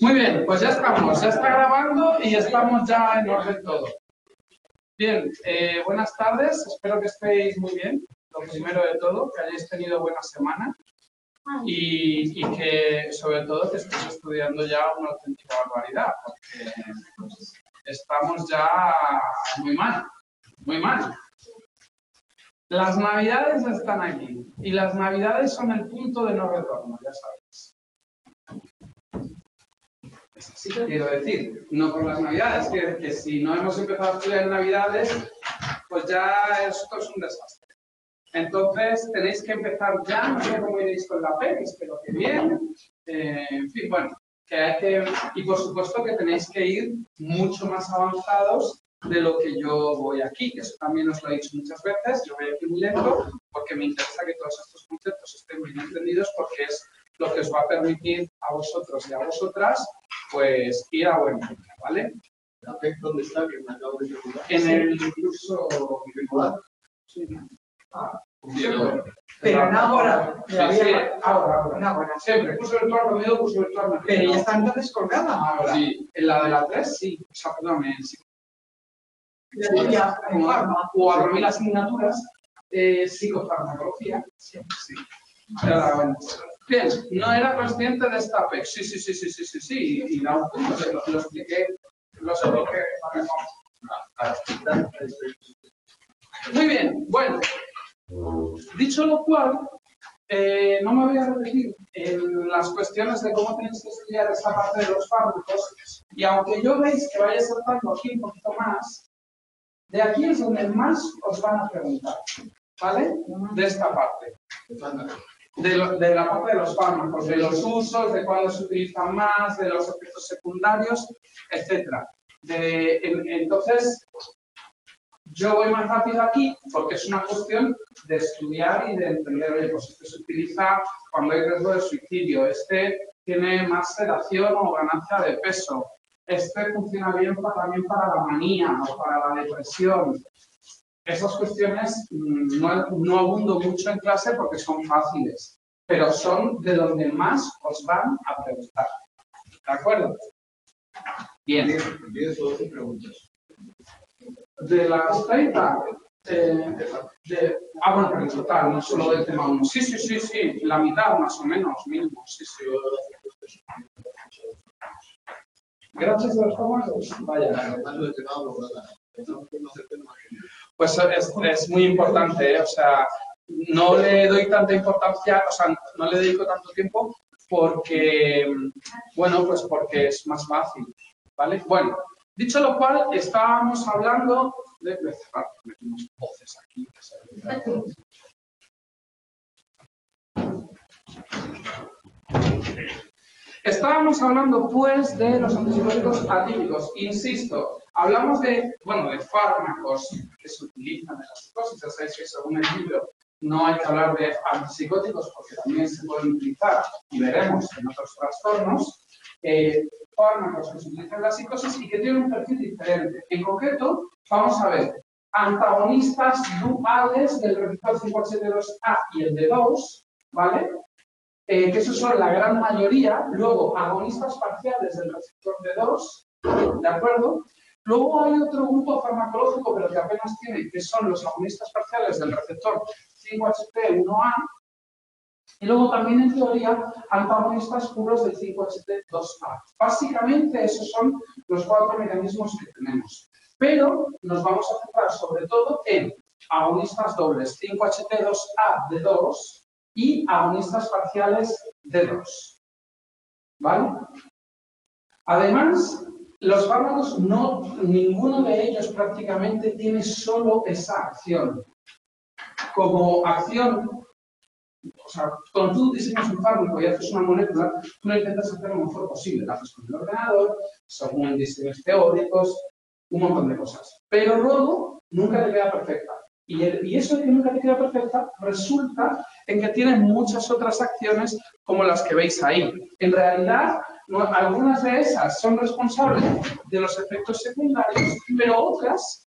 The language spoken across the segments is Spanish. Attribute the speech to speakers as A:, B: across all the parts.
A: Muy bien, pues ya estamos, ya está grabando y estamos ya en orden todo. Bien, buenas tardes, espero que estéis muy bien. Lo primero de todo, que hayáis tenido buena semana y que sobre todo que estéis estudiando ya una auténtica barbaridad, porque estamos ya muy mal, muy mal. Las navidades están aquí y las navidades son el punto de no retorno, ya sabéis. Sí que quiero decir, no por las navidades, que si no hemos empezado a estudiar en navidades, pues ya esto es un desastre. Entonces tenéis que empezar ya, no sé cómo iréis con la PEC, espero que bien. En fin, bueno, que hay que, y por supuesto que tenéis que ir mucho más avanzados de lo que yo voy aquí, que eso también os lo he dicho muchas veces, yo voy aquí muy lento porque me interesa que todos estos conceptos estén bien entendidos porque es lo que os va a permitir a vosotros y a vosotras, pues, ir a buen punto, ¿vale?
B: ¿La PEC dónde está? Que me acabo de preguntar.
A: En el curso curricular. Sí.
C: Pero no ahora.
A: Sí, ahora. Siempre, curso virtual conmigo, curso virtual.
C: Pero ya está entonces colgada.
A: Ahora. Sí, en la de la 3, sí. O sea, perdón, sí. O a mí las asignaturas, psicofarmacología. Sí. Ahora, bueno. Bien, no era consciente de esta PEC. Sí. Y da un punto, lo expliqué. Muy bien, bueno. Dicho lo cual, no me voy a repetir en las cuestiones de cómo tenéis que estudiar esta parte de los fármacos. Y aunque yo veis que vaya saltando aquí un poquito más, de aquí es donde más os van a preguntar, ¿vale? De esta parte. De la parte de los fármacos, de los usos, de cuándo se utilizan más, de los efectos secundarios, etc. Entonces, yo voy más rápido aquí porque es una cuestión de estudiar y de entender, oye, pues este se utiliza cuando hay riesgo de suicidio, este tiene más sedación o ganancia de peso, este funciona bien también para la manía o para la depresión. Esas cuestiones no abundo mucho en clase porque son fáciles, pero son de donde más os van a preguntar. ¿De acuerdo? Bien.
B: 10 o 12 preguntas.
A: De las 30, bueno, pero en total, no solo del tema 1. Sí, la mitad más o menos, mínimo, sí. Gracias a los comandos. Vaya. Pues es muy importante, ¿eh? O sea, no le doy tanta importancia, o sea, no le dedico tanto tiempo porque, bueno, pues porque es más fácil, ¿vale? Bueno, dicho lo cual, estábamos hablando de cerrar, metimos voces aquí. Estábamos hablando, pues, de los antipsicóticos atípicos. Insisto, hablamos de fármacos que se utilizan en la psicosis. Ya sabéis que según el libro no hay que hablar de antipsicóticos porque también se pueden utilizar, y veremos en otros trastornos, fármacos que se utilizan en la psicosis y que tienen un perfil diferente. En concreto, vamos a ver antagonistas duales del receptor 5HT2A y el D2, ¿vale? Que esos son la gran mayoría. Luego, agonistas parciales del receptor D2, ¿de acuerdo? Luego hay otro grupo farmacológico, pero que apenas tiene, que son los agonistas parciales del receptor 5HT1A. Y luego también, en teoría, antagonistas puros del 5HT2A. Básicamente, esos son los 4 mecanismos que tenemos. Pero nos vamos a centrar sobre todo en agonistas dobles 5HT2A D2 y agonistas parciales D2. ¿Vale? Además, los fármacos, ninguno de ellos prácticamente tiene solo esa acción. Como acción, o sea, cuando tú diseñas un fármaco y haces una molécula, tú lo intentas hacer lo mejor posible. Lo haces con el ordenador, según diseños teóricos, un montón de cosas. Pero luego, nunca te queda perfecta. Y eso de que nunca te queda perfecta resulta en que tiene muchas otras acciones como las que veis ahí. En realidad, algunas de esas son responsables de los efectos secundarios, pero otras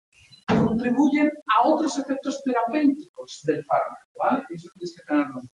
A: contribuyen a otros efectos terapéuticos del fármaco, ¿vale? Eso tienes que tenerlo en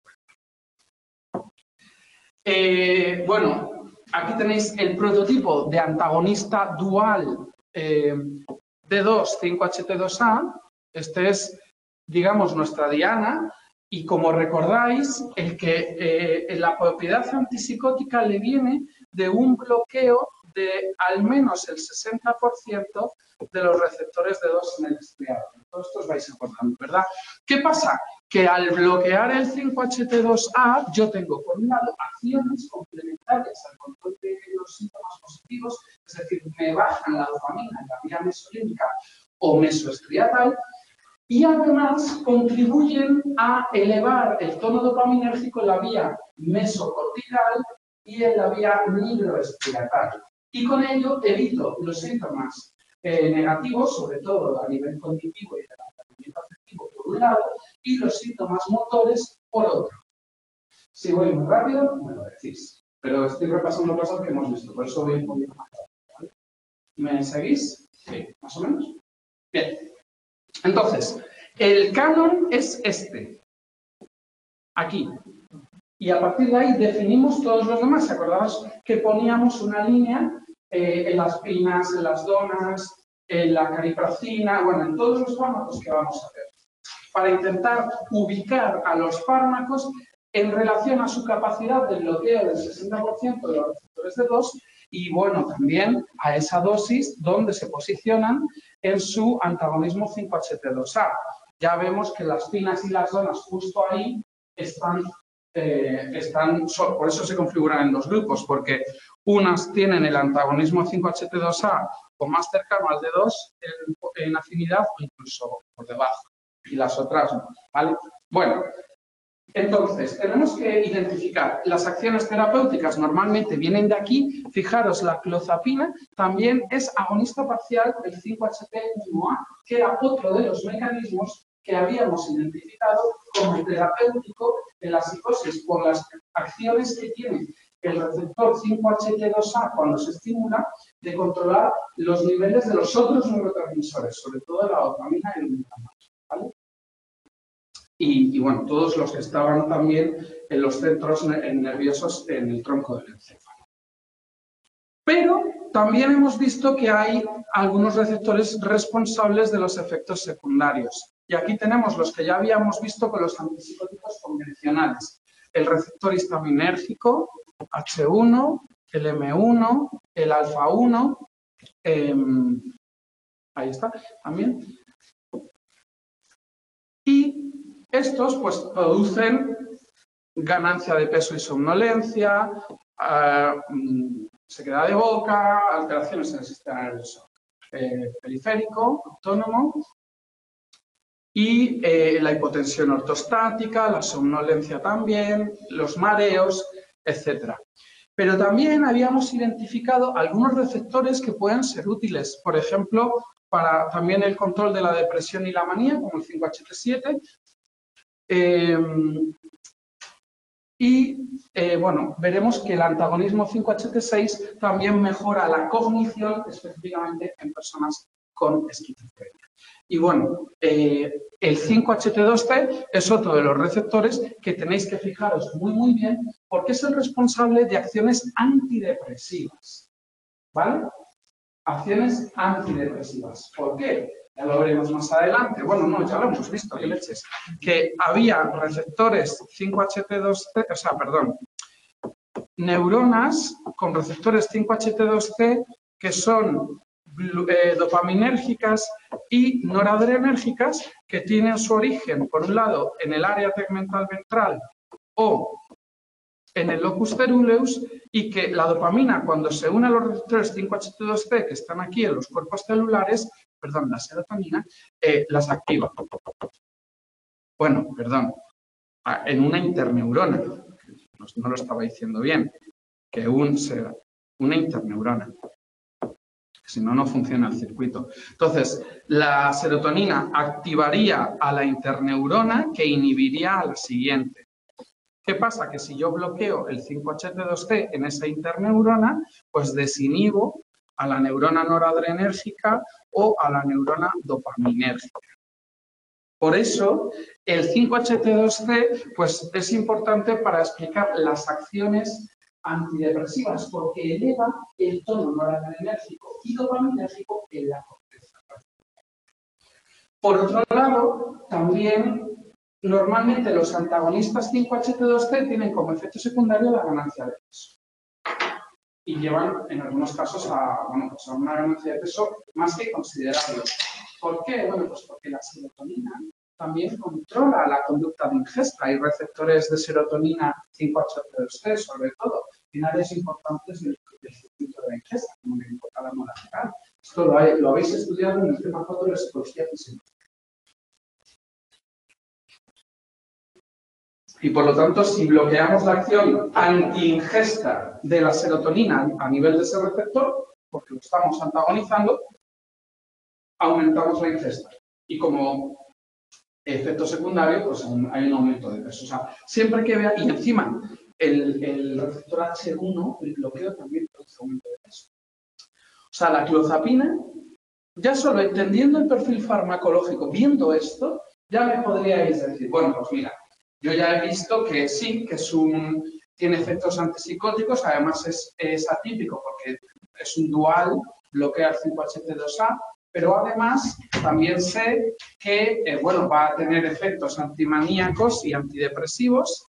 A: cuenta. Bueno, aquí tenéis el prototipo de antagonista dual D2-5HT2A. Este es, digamos, nuestra diana. Y como recordáis, la propiedad antipsicótica le viene de un bloqueo de al menos el 60% de los receptores D2 en el estriado. Todos estos vais acordando, ¿verdad? ¿Qué pasa? Que al bloquear el 5HT2A, yo tengo, por un lado, acciones complementarias al control de los síntomas positivos, es decir, me bajan la dopamina en la vía mesolímbica o mesoestriatal, y además contribuyen a elevar el tono dopaminérgico en la vía mesocortical y en la vía nigroestriatal. Y con ello evito los síntomas negativos, sobre todo a nivel cognitivo y del aprendizaje afectivo por un lado, y los síntomas motores por otro. Si voy muy rápido, me lo decís. Pero estoy repasando cosas que hemos visto, por eso voy un poquito más rápido, ¿vale? ¿Me seguís? Sí, más o menos. Bien. Entonces, el canon es este. Aquí. Y a partir de ahí definimos todos los demás. ¿Acordaos que poníamos una línea en las pinas, en las donas, en la caripracina, bueno, en todos los fármacos que vamos a ver, para intentar ubicar a los fármacos en relación a su capacidad de bloqueo del 60% de los receptores D2 y, bueno, también a esa dosis donde se posicionan en su antagonismo 5HT2A. Ya vemos que las pinas y las donas justo ahí están, por eso se configuran en dos grupos, porque unas tienen el antagonismo 5HT2A o más cercano al D2 en afinidad o incluso por debajo, y las otras no, ¿vale? Bueno, entonces, tenemos que identificar las acciones terapéuticas, normalmente vienen de aquí. Fijaros, la clozapina también es agonista parcial del 5HT1A, que era otro de los mecanismos que habíamos identificado como terapéutico en la psicosis por las acciones que tiene el receptor 5HT2A cuando se estimula de controlar los niveles de los otros neurotransmisores, sobre todo la dopamina y el glutamato, ¿vale? Y bueno, todos los que estaban también en los centros nerviosos en el tronco del encéfalo. Pero también hemos visto que hay algunos receptores responsables de los efectos secundarios. Y aquí tenemos los que ya habíamos visto con los antipsicóticos convencionales. El receptor histaminérgico, H1, el M1, el alfa-1, ahí está también. Y estos pues producen ganancia de peso y somnolencia, sequedad de boca, alteraciones en el sistema nervioso periférico, autónomo, y la hipotensión ortostática, la somnolencia también, los mareos, etc. Pero también habíamos identificado algunos receptores que pueden ser útiles, por ejemplo, para también el control de la depresión y la manía, como el 5HT7, bueno, veremos que el antagonismo 5HT6 también mejora la cognición, específicamente en personas con esquizofrenia. Y bueno, el 5HT2C es otro de los receptores que tenéis que fijaros muy bien porque es el responsable de acciones antidepresivas, ¿vale? Acciones antidepresivas. ¿Por qué? Ya lo veremos más adelante. Bueno, no, ya lo hemos visto, ¿qué leches? Que había receptores 5HT2C, o sea, perdón, neuronas con receptores 5HT2C que son dopaminérgicas y noradrenérgicas que tienen su origen, por un lado, en el área tegmental ventral o en el locus ceruleus, y que la dopamina, cuando se une a los receptores 5HT2C que están aquí en los cuerpos celulares, perdón, la serotonina, las activa. Bueno, perdón, en una interneurona, no lo estaba diciendo bien, que una interneurona. Si no, no funciona el circuito. Entonces, la serotonina activaría a la interneurona que inhibiría a la siguiente. ¿Qué pasa? Que si yo bloqueo el 5HT2C en esa interneurona, pues desinhibo a la neurona noradrenérgica o a la neurona dopaminérgica. Por eso, el 5HT2C pues, es importante para explicar las acciones antidepresivas porque eleva el tono noradrenérgico y dopaminérgico en la corteza. Por otro lado, también normalmente los antagonistas 5-HT2C tienen como efecto secundario la ganancia de peso. Y llevan, en algunos casos, a una ganancia de peso más que considerable. ¿Por qué? Bueno, pues porque la serotonina también controla la conducta de ingesta. Hay receptores de serotonina 5-HT2C, sobre todo, finales importantes del circuito de la ingesta, como el hipotálamo lateral. Esto lo habéis estudiado en el tema 4 de psicología física. Y por lo tanto, si bloqueamos la acción anti-ingesta de la serotonina a nivel de ese receptor, porque lo estamos antagonizando, aumentamos la ingesta. Y como efecto secundario, pues hay un aumento de peso. O sea, siempre que vea, y encima el receptor H1, el bloqueo también produce aumento de peso. O sea, la clozapina, ya solo entendiendo el perfil farmacológico, viendo esto, ya me podríais decir, bueno, pues mira, yo ya he visto que sí, que tiene efectos antipsicóticos, además es atípico porque es un dual, bloquea el 5-HT2A, pero además también sé que va a tener efectos antimaníacos y antidepresivos,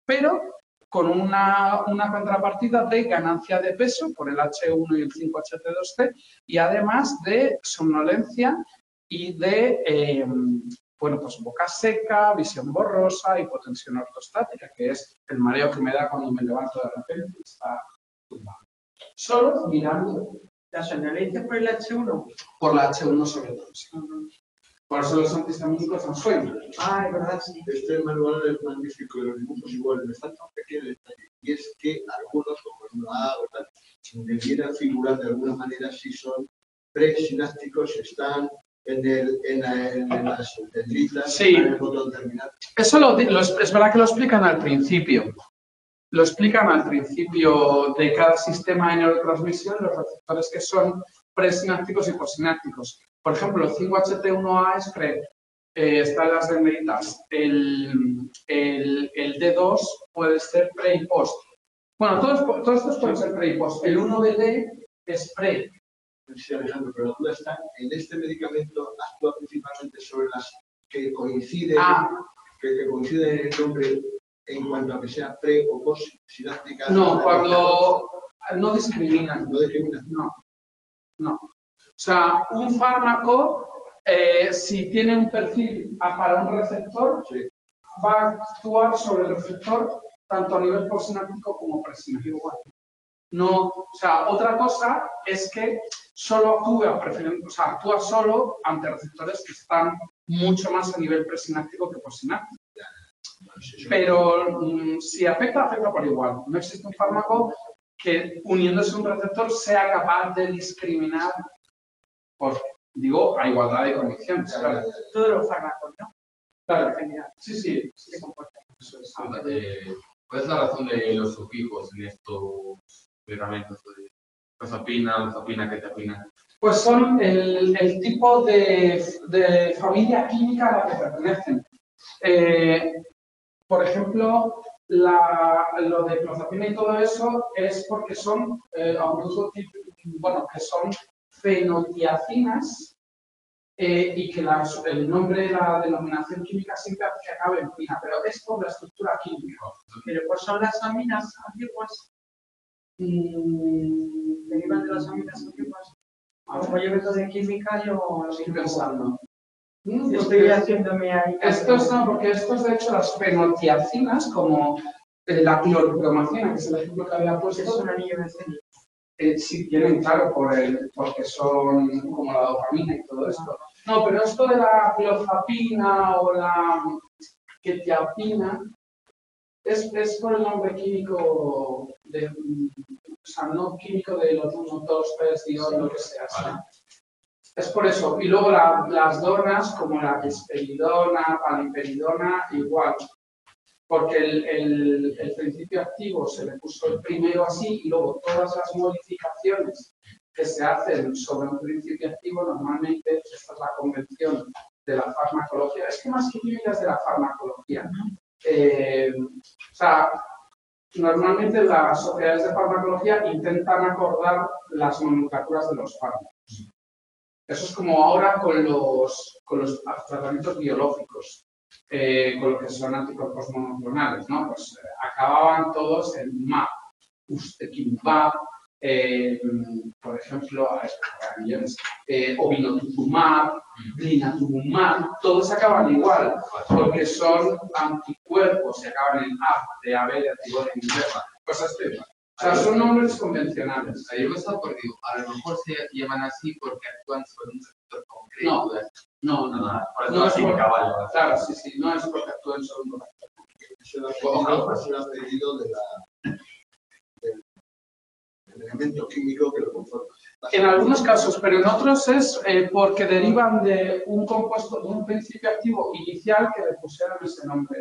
A: pero con una contrapartida de ganancia de peso por el H1 y el 5-HT2C y además de somnolencia y de pues boca seca, visión borrosa, hipotensión ortostática, que es el mareo que me da cuando me levanto de repente y está tumbado. Solo mirando.
C: ¿La somnolencia por el H1?
A: Por la H1 sobre todo. Sí. Por eso los antihistamínicos dan sueño.
C: Ah, es verdad, sí.
B: Este manual es magnífico y los dibujos igual, me falta un pequeño detalle. Y es que algunos, como el A o tal, debieran figurar de alguna manera si son presinápticos, están en las dendritas,
A: sí.
B: en el botón terminal.
A: Eso es verdad que lo explican al principio. Lo explican al principio de cada sistema de neurotransmisión, los receptores que son presinápticos y postsinápticos. Por ejemplo, el 5-HT1A es pre, está en las dendritas. El D2 puede ser pre y post. Bueno, todos estos pueden ser pre y post. El 1BD es pre.
B: Sí, Alejandro, pero la duda está, en este medicamento actúa principalmente sobre las que coinciden, que coinciden en el nombre en cuanto a que sea pre o post sináptica.
A: No, cuando no discriminan.
B: No discriminan.
A: No. O sea, un fármaco, si tiene un perfil para un receptor, sí, va a actuar sobre el receptor tanto a nivel postsináptico como presináptico. No, o sea, otra cosa es que solo actúa solo ante receptores que están mucho más a nivel presináptico que postsináptico. Pero si afecta por igual. No existe un fármaco que uniéndose a un receptor sea capaz de discriminar por, a igualdad de condiciones. Claro.
C: Todos los fármacos, ¿no?
A: Claro, genial. Sí, se comporta.
D: ¿Cuál es la razón de los sufijos en estos medicamentos de clozapina, quetiapina?
A: Pues son el tipo de familia química a la que pertenecen. Por ejemplo, lo de clozapina y todo eso es porque son que son fenotiacinas y que el nombre, la denominación química siempre hace que acabe en pina, pero es por la estructura química.
C: Pero pues son las aminas antiguas. Derivan de las aminas antiguas. Como yo vengo de química, yo lo estoy pensando. Estoy haciéndome ahí.
A: Estos no, porque estos de hecho las fenotiacinas, como la clorpromacina, que es el ejemplo que había puesto,
C: es un anillo de
A: sí tienen, claro, porque son como la dopamina y todo esto. No, pero esto de la clozapina o la quetiapina es por el nombre químico, o sea, no químico de los 1, 2, 3, diol, lo que sea. ¿Sí? Es por eso. Y luego las donas, como la risperidona, paliperidona, igual. Porque el principio activo se le puso el primero así y luego todas las modificaciones que se hacen sobre un principio activo, normalmente, esta es la convención de la farmacología, es que más que química es de la farmacología. O sea, normalmente las sociedades de farmacología intentan acordar las nomenclaturas de los fármacos. Eso es como ahora con los tratamientos biológicos, con lo que son anticuerpos monoclonales, ¿no? Pues acababan todos en MAP, ustekinumab, por ejemplo, obinutuzumab, blinatumomab, todos acaban igual, porque son anticuerpos y acaban en A, de AB, de activo de inversa, cosas de igual. O sea, son nombres convencionales.
D: Yo me estaba por digo, a lo mejor se llaman así porque actúan sobre un receptor concreto.
A: No,
D: no es por caballo.
A: Claro, sí, no es porque actúan sobre un receptor concreto.
B: Es un apellido del elemento químico que lo conforma.
A: En algunos casos, pero en otros es porque derivan de un compuesto, de un principio activo inicial que le pusieron ese nombre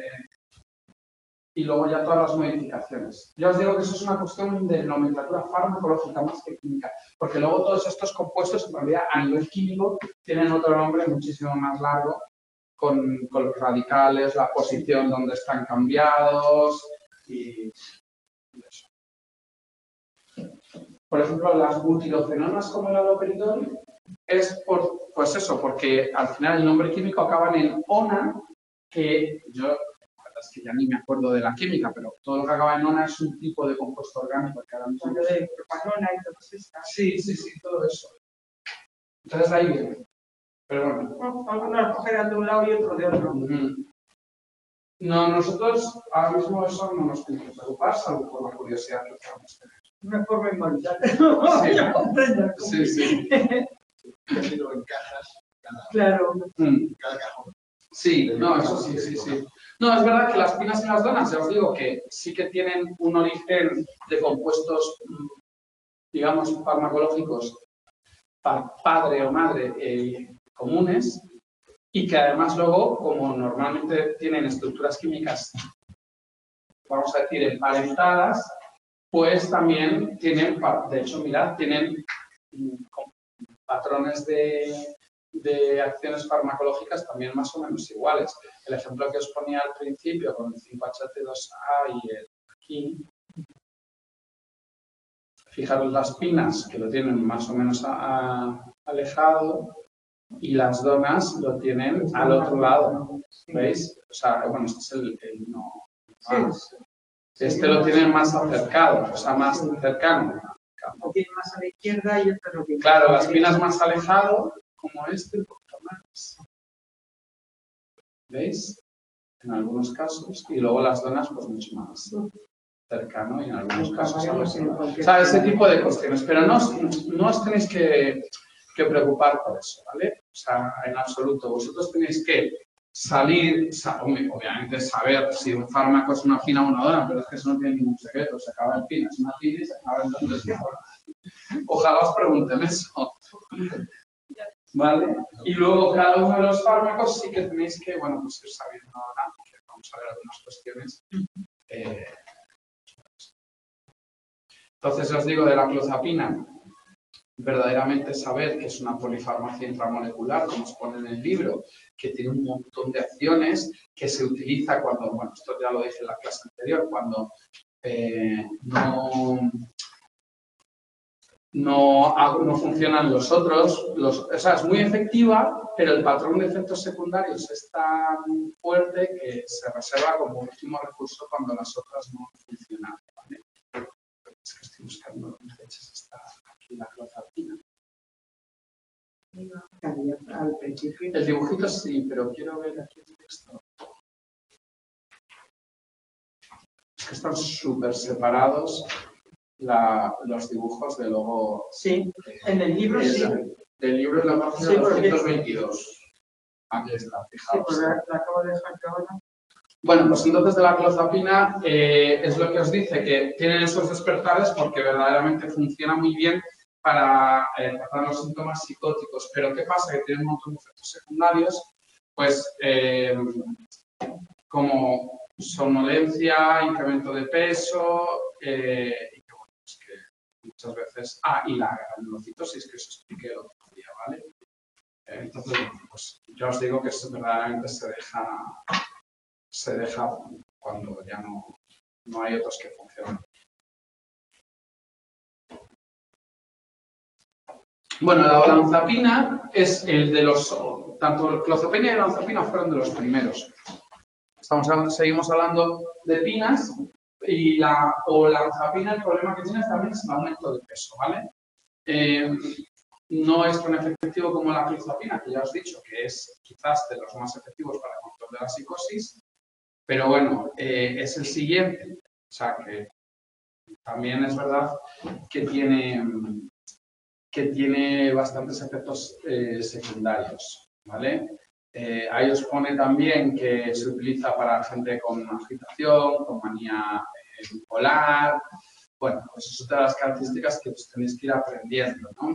A: y luego ya todas las modificaciones. Yo os digo que eso es una cuestión de nomenclatura farmacológica más que química, porque luego todos estos compuestos en realidad a nivel químico tienen otro nombre muchísimo más largo con los radicales, la posición donde están cambiados y eso. Por ejemplo, las butirofenonas como el haloperidol es pues eso, porque al final el nombre químico acaba en ona, que yo, la verdad es que ya ni me acuerdo de la química, pero todo lo que acaba en ona es un tipo de compuesto orgánico que ahora mismo...
C: de propanona y todo eso.
A: Sí, todo eso. Entonces ahí viene. Pero bueno.
C: Algunos cogerán de un lado y otros de otro.
A: No, nosotros ahora mismo eso no nos tiene que preocupar, salvo por la curiosidad que podamos tener.
C: Una forma inmortal.
A: Sí.
B: Así lo encajas
C: Claro.
B: cada cajón.
A: Sí, no, eso sí. No, es verdad que las pinas y las donas, ya os digo que sí que tienen un origen de compuestos, digamos, farmacológicos padre o madre comunes y que además luego, como normalmente tienen estructuras químicas, vamos a decir, emparentadas, pues también tienen, de hecho, mirad, tienen patrones de acciones farmacológicas también más o menos iguales. El ejemplo que os ponía al principio con el 5-HT2A y el aquí, fijaros las pinas que lo tienen más o menos alejado y las donas lo tienen al otro lado, ¿veis? O sea, bueno, este es el no. Este lo tienen más acercado, o sea, más cercano.
C: Lo tiene más a la izquierda y este lo tiene.
A: Claro, las pinas más alejado, como este, un poquito más. ¿Veis? En algunos casos. Y luego las donas, pues mucho más cercano y en algunos casos. O sea, ese tipo de cuestiones. Pero no os tenéis que preocupar por eso, ¿vale? O sea, en absoluto. Vosotros tenéis que salir, obviamente saber si un fármaco es una fina o una dona, pero es que eso no tiene ningún secreto. Se acaba en fina, es una fina y se acaba en dona. Ojalá os pregunten eso. ¿Vale? Y luego cada uno de los fármacos sí que tenéis que, bueno, pues ir sabiendo ahora, que vamos a ver algunas cuestiones. Entonces os digo de la clozapina, verdaderamente saber que es una polifarmacia intramolecular, como os pone en el libro, que tiene un montón de acciones, que se utiliza cuando, bueno, esto ya lo dije en la clase anterior, cuando no funcionan los otros, o sea, es muy efectiva, pero el patrón de efectos secundarios es tan fuerte que se reserva como último recurso cuando las otras no funcionan, ¿vale? Es que estoy buscando dónde fechas está aquí la clozapina.
C: Al principio.
A: El dibujito sí, pero quiero ver aquí el texto. Es que están súper separados los dibujos de logo.
C: Sí, en el libro sí.
A: Del libro es la página
C: Sí,
A: 222. Aquí está,
C: Sí,
A: fijaos.
C: pues la acabo de dejar que ahora.
A: Bueno, pues entonces de la clozapina es lo que os dice, que tienen esos despertares porque verdaderamente funciona muy bien para tratar los síntomas psicóticos. Pero ¿qué pasa? Que tiene un montón de efectos secundarios, pues como somnolencia, incremento de peso y que, bueno, pues que muchas veces... y la granulocitosis, que os expliqué el otro día, ¿vale? Entonces, pues yo os digo que verdaderamente se deja cuando ya no No hay otros que funcionen. Bueno, la olanzapina es el de los... Tanto clozapina y olanzapina fueron de los primeros. Seguimos hablando de pinas y la olanzapina, el problema que tiene también es el aumento de peso, ¿vale? No es tan efectivo como la clozapina, que ya os he dicho que es quizás de los más efectivos para el control de la psicosis, pero bueno, es el siguiente. O sea que también es verdad que tiene bastantes efectos secundarios, ¿vale? Ahí os pone también que se utiliza para gente con agitación, con manía bipolar. Bueno, pues es otra de las características que pues, tenéis que ir aprendiendo, ¿no?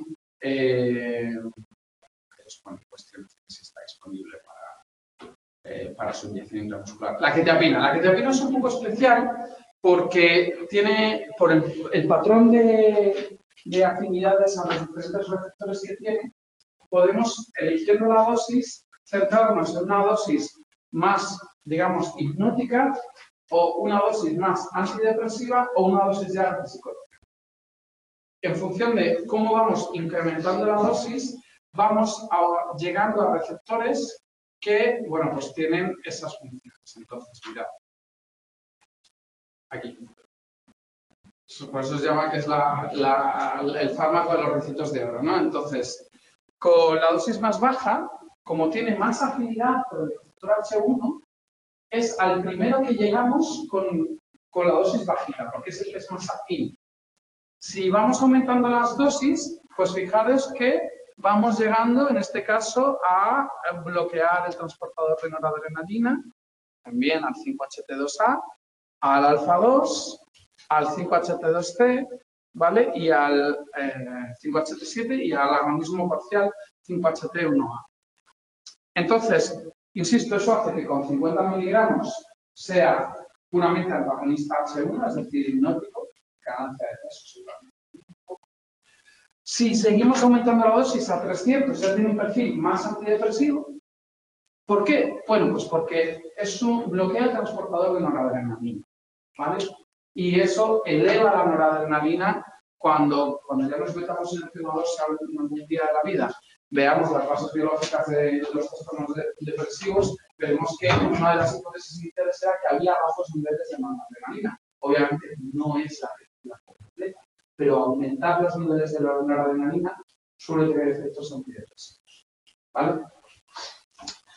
A: Os pone cuestiones de si está disponible para su inyección intramuscular. La quetiapina es un poco especial porque tiene, por el patrón de afinidades a los diferentes receptores que tiene, podemos, eligiendo la dosis, centrarnos en una dosis más, digamos, hipnótica o una dosis más antidepresiva o una dosis ya antipsicótica. En función de cómo vamos incrementando la dosis, vamos llegando a receptores que, bueno, pues tienen esas funciones. Entonces, mirad. Aquí. Por eso se llama que es el fármaco de los ricitos de oro, ¿no? Entonces, con la dosis más baja, como tiene más afinidad con el receptor H1, es al primero que llegamos con la dosis bajita, porque es el que es más afín. Si vamos aumentando las dosis, pues fijaros que vamos llegando, en este caso, a bloquear el transportador de noradrenalina, también al 5-HT2A, al alfa-2, al 5-HT2C, ¿vale? Y al 5-HT7 y al agonismo parcial 5-HT1A. Entonces, insisto, eso hace que con 50 miligramos sea puramente antagonista H1, es decir, hipnótico, ganancia de peso. Si seguimos aumentando la dosis a 300, ya tiene un perfil más antidepresivo. ¿Por qué? Bueno, pues porque es un bloqueo transportador de noradrenalina, ¿vale? Y eso eleva la noradrenalina cuando ya nos metamos en el tema 2 en algún día de la vida, veamos las bases biológicas de los trastornos depresivos, veremos que una de las hipótesis iniciales era que había bajos niveles de noradrenalina. Obviamente no es la película completa, pero aumentar los niveles de la noradrenalina suele tener efectos antidepresivos, ¿vale?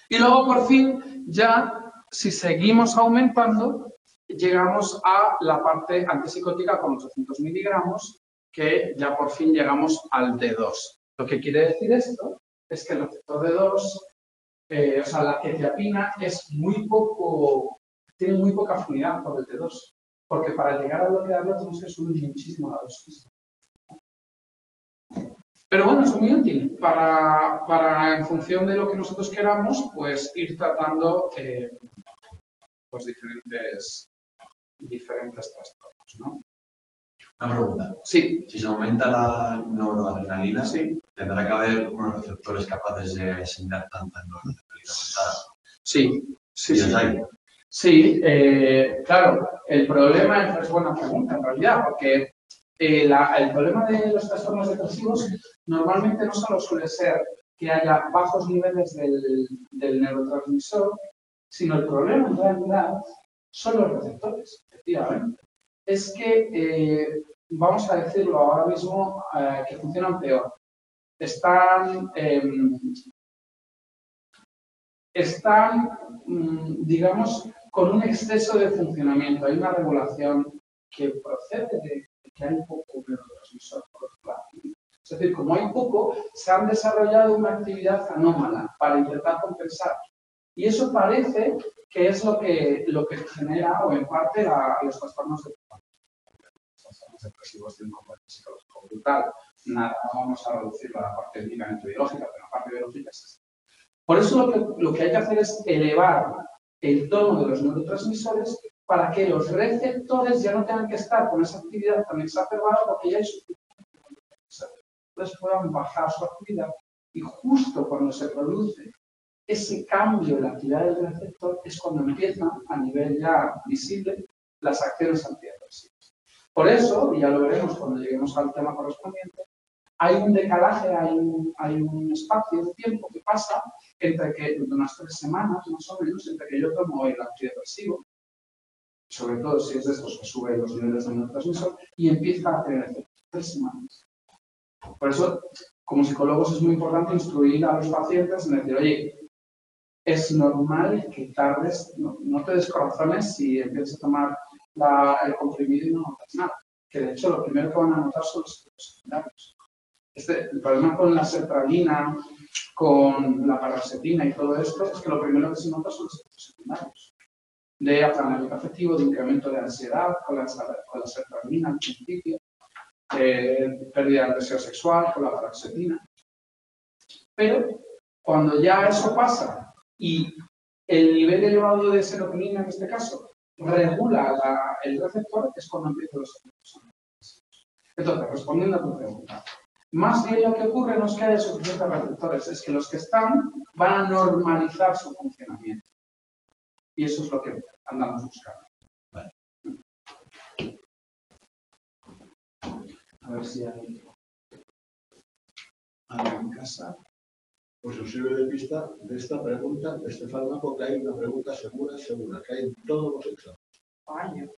A: Y luego, por fin, ya, si seguimos aumentando, llegamos a la parte antipsicótica con 800 miligramos, que ya por fin llegamos al D2. Lo que quiere decir esto es que el receptor D2, o sea, la quetiapina tiene muy poca afinidad por el D2, porque para llegar a bloquearlo tenemos que subir muchísimo la dosis. Pero bueno, es muy útil para en función de lo que nosotros queramos, pues ir tratando pues diferentes trastornos, ¿no?
E: Una pregunta.
A: Sí.
E: Si se aumenta la noradrenalina,
A: Sí.
E: ¿tendrá que haber unos receptores capaces de asimilar tanta noradrenalina aumentada?
A: Sí.
E: ¿Y los hay?
A: Sí, claro, el problema es buena pregunta en realidad, porque el problema de los trastornos depresivos normalmente no solo suele ser que haya bajos niveles del neurotransmisor, sino el problema en realidad son los receptores, efectivamente. Es que, vamos a decirlo ahora mismo, que funcionan peor. Están, digamos, con un exceso de funcionamiento. Hay una regulación que procede de que hay poco neurotransmisor por otro lado. Es decir, como hay poco, se han desarrollado una actividad anómala para intentar compensar. Y eso parece que es lo que genera, o en parte, los trastornos depresivos de un componente psicológico brutal. Nada, vamos a reducir la parte únicamente biológica, pero la parte biológica es esta. Por eso lo que hay que hacer es elevar el tono de los neurotransmisores para que los receptores ya no tengan que estar con esa actividad tan exacerbada porque ya hay suficiente. Entonces puedan bajar su actividad y justo cuando se produce ese cambio en la actividad del receptor es cuando empieza a nivel ya visible las acciones antidepresivas. Por eso, y ya lo veremos cuando lleguemos al tema correspondiente, hay un decalaje, hay un espacio de tiempo que pasa entre que, de unas 3 semanas más o menos, entre que yo tomo el antidepresivo, sobre todo si es de estos que sube los niveles de neurotransmisor, y empieza a tener efecto. 3 semanas. Por eso, como psicólogos es muy importante instruir a los pacientes en decir, oye, es normal que tardes, no te descorazones si empiezas a tomar el comprimido y no notas nada. Que de hecho lo primero que van a notar son los efectos secundarios. El problema con la sertralina, con la paroxetina y todo esto es que lo primero que se nota son los efectos secundarios. De aplanamiento afectivo, de incremento de ansiedad con la sertralina al principio, pérdida del deseo sexual con la paroxetina. Pero cuando ya eso pasa y el nivel elevado de serotonina, en este caso, regula el receptor, es cuando empiezan los efectos antidepresivos. Entonces, respondiendo a tu pregunta, más bien lo que ocurre no es que haya suficientes receptores, es que los que están van a normalizar su funcionamiento. Y eso es lo que andamos buscando. Vale. A ver si hay algo en casa.
B: Pues os sirve de pista de esta pregunta, de este fármaco, que hay una pregunta segura, que hay en todos los exámenes.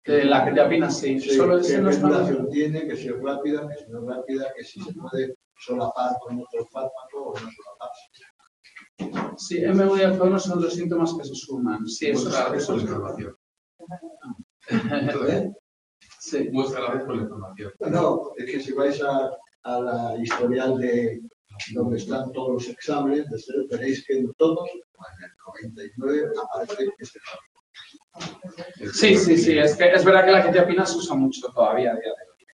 A: La quetiapina, sí. Solo
B: ¿Qué duración tiene? Que si es rápida, que si no es rápida, que si se puede solapar con otro fármaco o no solaparse.
A: Sí, MV y alcohol son los síntomas que se suman. Sí, eso es
D: la información.
A: Sí.
D: Muestra la vez por la información.
B: No, es que si vais a la historial de donde están todos los exámenes, veréis que en todos, en el 99, aparece este fármaco.
A: Sí, es verdad que la quetiapina se usa mucho todavía a día de hoy.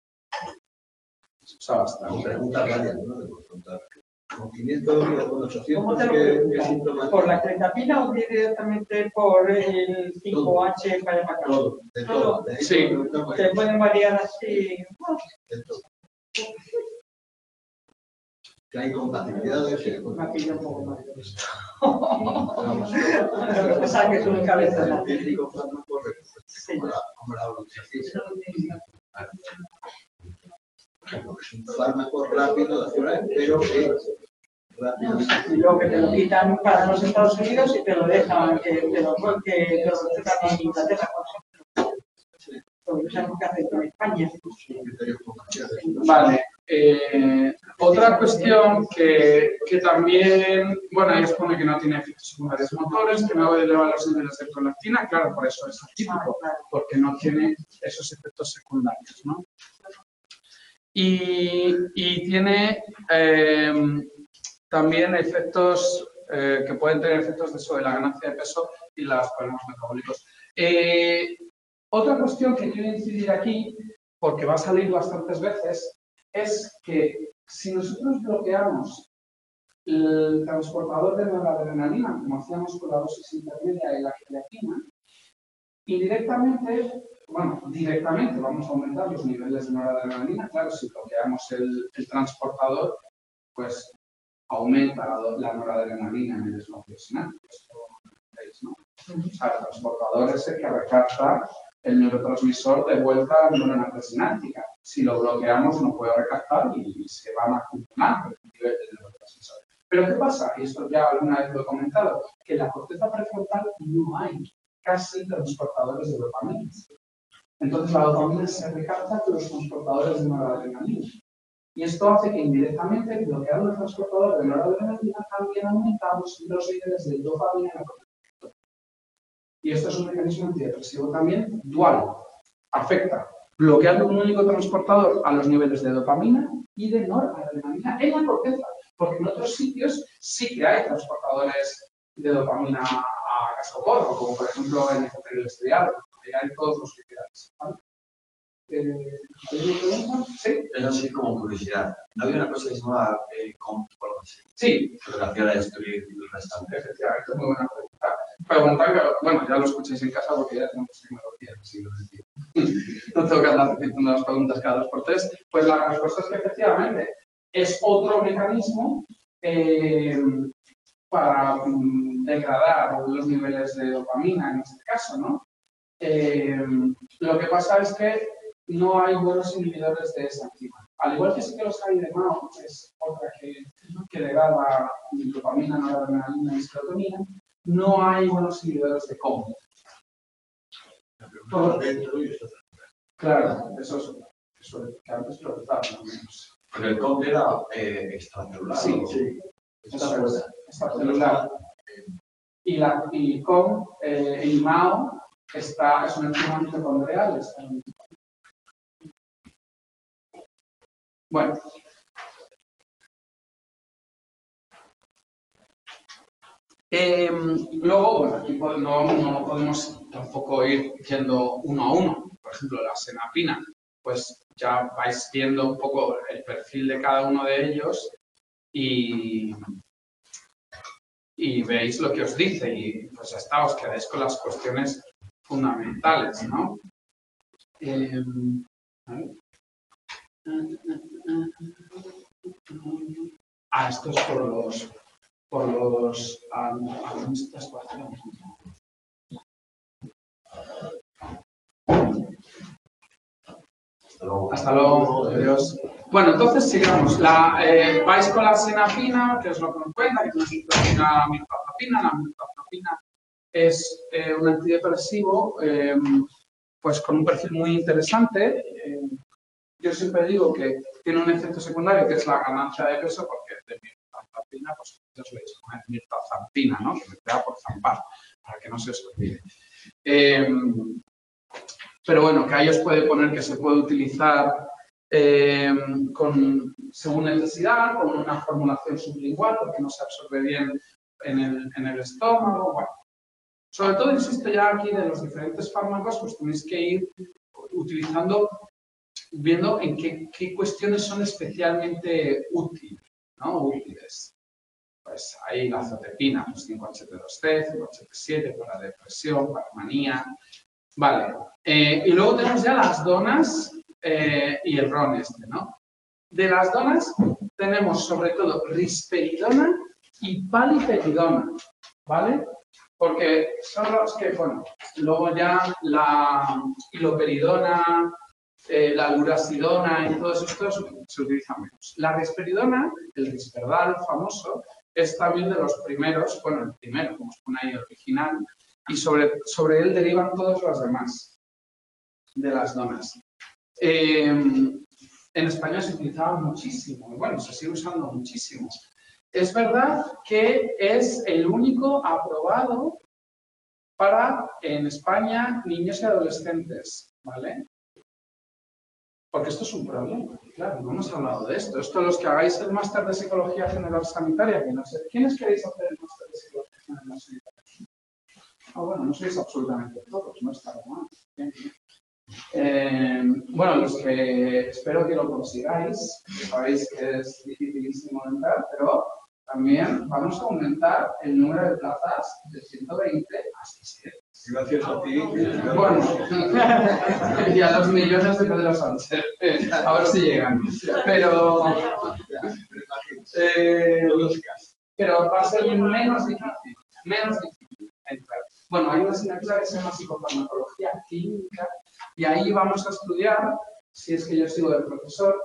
A: Se usa bastante.
B: Preguntas varias, ¿no? De confrontar. Con 500 y con 800,
C: ¿Cómo te lo
B: ¿qué
C: preguntas?
B: síntomas?
C: ¿Por la quetiapina o directamente por el 5H para el
B: Todo, de todo. De ahí
A: Sí.
C: Se pueden variar así.
B: de todo. Que hay compatibilidades.
C: Me pilla un poco más.
B: Vamos.
C: O sea, que es un cabeza.
B: El típico fármaco, como la oroxacina. Es un fármaco rápido de acción, pero que rápidamente.
C: Y luego que te lo quitan para los Estados Unidos y te lo dejan, que te lo recetan en Inglaterra, por ejemplo. Porque usamos que hacer en España.
A: Vale. Otra cuestión que también, bueno, ahí expone que no tiene efectos secundarios motores, que no eleva los niveles de prolactina, claro, por eso es atípico, porque no tiene esos efectos secundarios, ¿no? Y tiene también efectos que pueden tener efectos sobre la ganancia de peso y los problemas metabólicos. Otra cuestión que quiero incidir aquí, porque va a salir bastantes veces, es que si nosotros bloqueamos el transportador de noradrenalina, como hacíamos con la dosis intermedia de la quetiapina, indirectamente, bueno, directamente vamos a aumentar los niveles de noradrenalina. Claro, si bloqueamos el transportador, pues aumenta la noradrenalina en el desbloqueo sináptico. ¿No? O sea, el transportador es el que recapta el neurotransmisor de vuelta a la neurona presináptica. Si lo bloqueamos, no puede recaptar y se van a acumular el nivel del neurotransmisor. Pero ¿qué pasa? Y esto ya alguna vez lo he comentado, que en la corteza prefrontal no hay casi transportadores de dopamina. Entonces la dopamina se recapta con los transportadores de noradrenalina. Y esto hace que indirectamente, bloqueando el transportador de noradrenalina, también aumentamos los niveles de dopamina en la corteza. Y esto es un mecanismo antidepresivo también dual. Afecta, bloqueando un único transportador a los niveles de dopamina y de noradrenalina en la corteza. Porque en otros sitios sí que hay transportadores de dopamina a cascoporro, como por ejemplo en el estriado. Ahí hay todos los que queráis. ¿Vale? ¿Sí?
E: Pero así como curiosidad, ¿no había una cosa que se llamaba COMT o algo así?
A: Sí.
E: Que relaciona a destruir el restante.
A: Efectivamente, muy buena pregunta. Pregunta que, bueno, ya lo escucháis en casa porque ya tenemos tecnología del siglo XXI. No tengo que andar repitiendo las preguntas cada 2 por 3. Pues la respuesta es que efectivamente es otro mecanismo para degradar los niveles de dopamina en este caso, ¿no? Lo que pasa es que no hay buenos inhibidores de esa enzima. Al igual que sí que los hay de MAO, que es otra que degrada dopamina, noradrenalina y serotonina, no hay buenos inhibidores de COM. Claro, eso que antes preguntaba, más o menos.
E: Pero el COM era extracelular.
A: Sí,
B: Sí,
A: eso es, extracelular. Y COM, el MAO, es una enzima mitocondrial. Bueno. Luego, bueno, aquí no podemos tampoco ir yendo uno a uno. Por ejemplo, la senapina, pues ya vais viendo un poco el perfil de cada uno de ellos y veis lo que os dice y pues ya está, os quedáis con las cuestiones fundamentales, ¿no? Esto es por los agonistas parciales. Hasta luego. Adiós. Bueno, entonces sigamos. Vais con la senapina, que es lo que nos cuenta, que es una mirtazapina. La mirtazapina es un antidepresivo pues con un perfil muy interesante. Yo siempre digo que tiene un efecto secundario que es la ganancia de peso, porque de mirtazapina, pues os le llaman mirtazampina, ¿no? Que me queda por zampar, para que no se os olvide. Pero bueno, que ahí os puede poner que se puede utilizar según necesidad, con una formulación sublingual, porque no se absorbe bien en el estómago. Bueno, sobre todo, insisto ya aquí de los diferentes fármacos, pues tenéis que ir utilizando, viendo en qué cuestiones son especialmente útiles, ¿no? Útiles. Pues hay la azotepina, pues 5-HT2C, 5-HT7 para depresión, para manía. Vale. Y luego tenemos ya las donas y el ron ¿no? De las donas tenemos sobre todo risperidona y paliperidona, ¿vale? Porque son los que, bueno, luego ya la iloperidona, la lurasidona y todos estos se utilizan menos. La risperidona, el risperdal famoso, es también de los primeros, bueno, el primero, como os pone ahí, el original, y sobre él derivan todos los demás de las donas. En España se utilizaba muchísimo, bueno, se sigue usando muchísimo. Es verdad que es el único aprobado para, en España, niños y adolescentes, ¿vale? Porque esto es un problema, claro, no hemos hablado de esto. Esto los que hagáis el máster de Psicología General Sanitaria, que no sé, ¿quiénes queréis hacer el máster de Psicología General Sanitaria? Bueno, no sois absolutamente todos, no está mal. Bueno, los que espero que lo consigáis, sabéis que es dificilísimo entrar, pero también vamos a aumentar el número de plazas de 120 a 600.
B: Gracias a ti.
A: Bueno, y a los millones de Pedro Sánchez, a ver si llegan. Pero va a ser menos difícil entrar. Bueno, hay una asignatura que se llama psicofarmacología clínica y ahí vamos a estudiar, si es que yo sigo de profesor,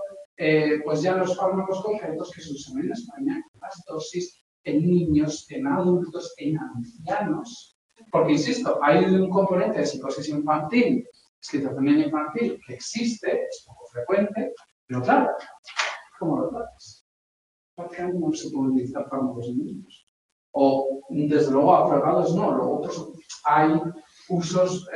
A: pues ya los fármacos concretos que se usan en España, las dosis en niños, en adultos, en ancianos. Porque, insisto, hay un componente de psicosis infantil, esquizofrenia infantil, que existe, es poco frecuente, pero claro, ¿cómo lo tratas? ¿Por qué no se puede utilizar fármacos en niños? O, desde luego, aprobados no. Luego, pues, hay usos,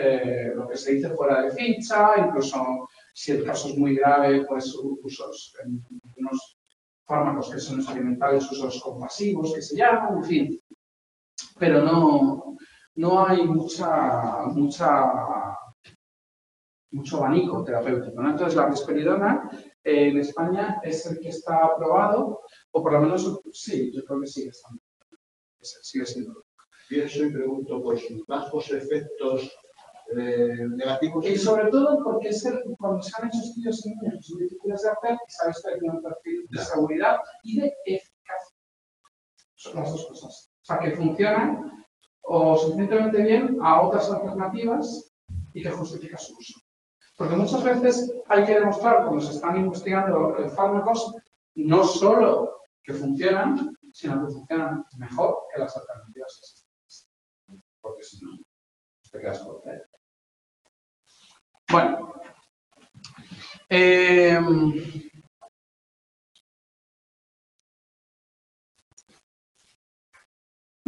A: lo que se dice fuera de ficha, incluso si el caso es muy grave, pues usos en unos fármacos que son experimentales, usos compasivos, que se llaman, en fin. Pero no hay mucho abanico terapéutico, ¿no? Entonces, la risperidona en España es el que está aprobado, o por lo menos, sí, yo creo que sigue estando. Sigue siendo.
B: Pienso y pregunto por sus bajos efectos negativos.
A: Y sobre todo porque cuando se han hecho estudios en niños son difíciles de hacer y sabéis que tiene un perfil de seguridad y de eficacia. Son las dos cosas. O sea, que funcionan o suficientemente bien a otras alternativas y que justifica su uso. Porque muchas veces hay que demostrar, cuando se están investigando fármacos, no solo que funcionan, sino que funcionan mejor que las alternativas existentes. Porque si no, te quedas por ahí. Bueno.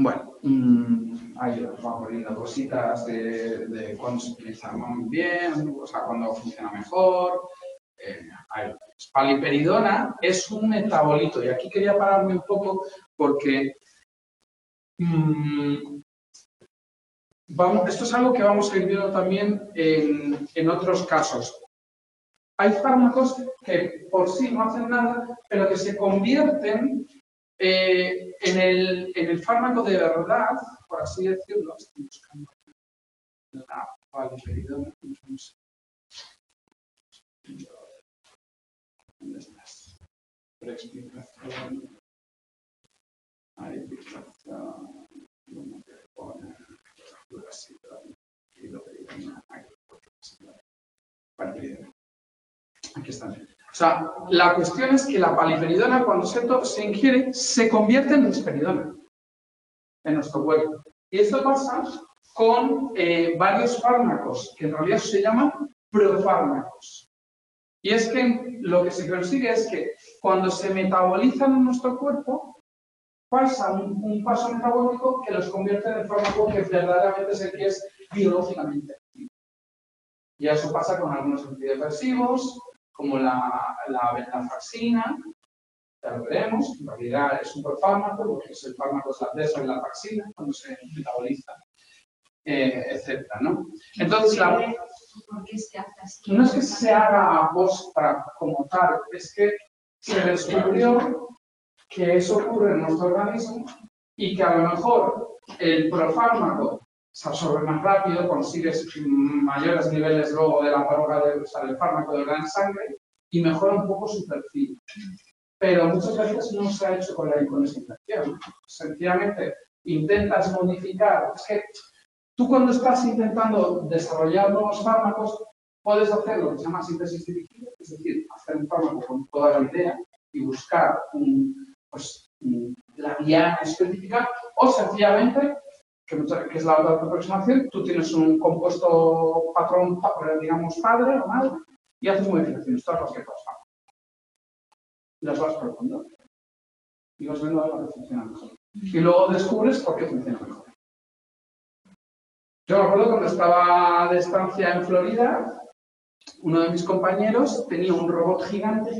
A: Bueno, ahí os vamos poniendo cositas de cuándo se utiliza muy bien, o sea, cuándo funciona mejor. Paliperidona es un metabolito, y aquí quería pararme un poco porque esto es algo que vamos a ir viendo también en otros casos. Hay fármacos que por sí no hacen nada, pero que se convierten en el fármaco de verdad, por así decirlo. Estoy buscando la paliperidona. ¿Dónde estás? Preexplicación. Ahí, explicación. ¿Dónde te pone? Paliperidona. Aquí está. O sea, la cuestión es que la paliperidona, cuando se ingiere, se convierte en risperidona en nuestro cuerpo. Y esto pasa con varios fármacos, que en realidad se llaman profármacos. Y es que lo que se consigue es que cuando se metabolizan en nuestro cuerpo, pasa un paso metabólico que los convierte en el fármaco que verdaderamente es el que es biológicamente activo. Y eso pasa con algunos antidepresivos, como la venlafaxina, ya lo veremos, en realidad es un profármaco, porque es el fármaco es la desvenlafaxina, cuando se metaboliza, etcétera, ¿no? Entonces,
F: ¿Por qué se hace así?
A: no es que se haga a posta como tal, es que se descubrió que eso ocurre en nuestro organismo y que a lo mejor el profármaco se absorbe más rápido, consigues mayores niveles luego de la droga, del fármaco de gran sangre y mejora un poco su perfil. Pero muchas veces no se ha hecho con esa intención. Sencillamente intentas modificar. Es que tú cuando estás intentando desarrollar nuevos fármacos, puedes hacer lo que se llama síntesis dirigida, es decir, hacer un fármaco con toda la idea y buscar la vía específica, o sencillamente, que es la otra aproximación, tú tienes un compuesto patrón, digamos, padre o madre, y haces modificaciones, todas las que puedas. Las vas probando y vas viendo algo que funciona mejor. Y luego descubres por qué funciona mejor. Yo me acuerdo cuando estaba de estancia en Florida, uno de mis compañeros tenía un robot gigante,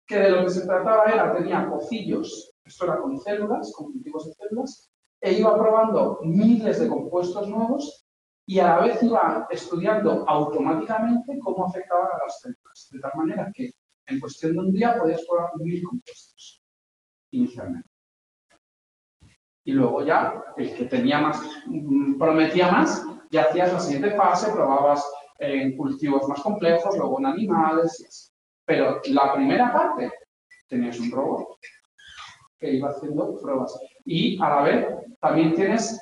A: que de lo que se trataba tenía pocillos, esto era con células, con cultivos de células, e iba probando miles de compuestos nuevos y a la vez iba estudiando automáticamente cómo afectaban a las células, de tal manera que en cuestión de un día podías probar 1000 compuestos inicialmente. Y luego ya, el que tenía más, prometía más, ya hacías la siguiente fase, probabas en cultivos más complejos, luego en animales y así. Pero la primera parte, tenías un robot que iba haciendo pruebas. Y a la vez, también tienes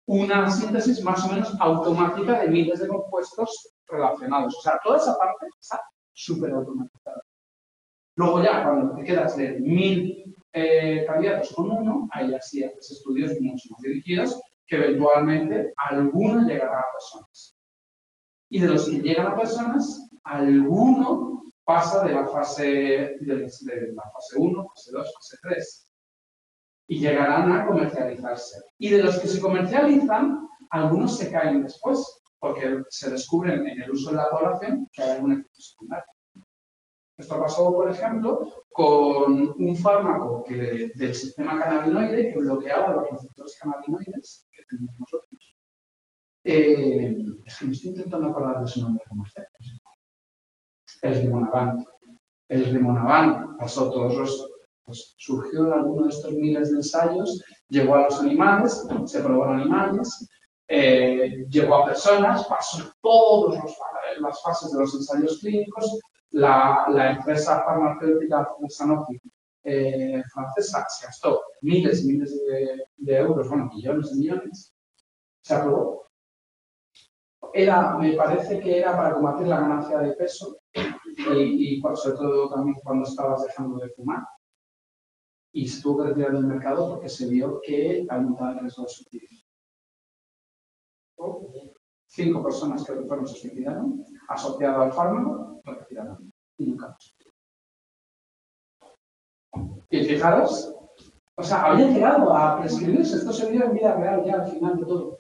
A: una síntesis más o menos automática de miles de compuestos relacionados. O sea, toda esa parte está súper automatizada. Luego ya, cuando te quedas de 1000 candidatos con uno, ahí así haces estudios mucho más dirigidos, que eventualmente alguno llegará a personas. Y de los que llegan a personas, alguno pasa de la fase 1, fase 2, fase 3. Y llegarán a comercializarse. Y de los que se comercializan, algunos se caen después, porque se descubren en el uso de la población que hay algún efecto secundario. Esto pasó, por ejemplo, con un fármaco del sistema cannabinoide que bloqueaba los receptores cannabinoides que tenemos nosotros. Es que me estoy intentando acordar de su nombre comercial. El Rimonabant. El Rimonabant pasó surgió en alguno de estos miles de ensayos, llegó a los animales, se probó en animales, llegó a personas, pasó todas las fases de los ensayos clínicos. La empresa farmacéutica Sanofi francesa se gastó miles y miles de euros, bueno, millones de millones, se aprobó. me parece que era para combatir la ganancia de peso y sobre todo también cuando estabas dejando de fumar. Y se tuvo que retirar del mercado porque se vio que aumentaba el riesgo de suicidio. 5 personas que fueron se suicidaron, asociado al fármaco, lo retiraron. Y nunca más. Y fijaros, o sea, habían llegado a prescribirse, esto se vio en vida real ya al final de todo.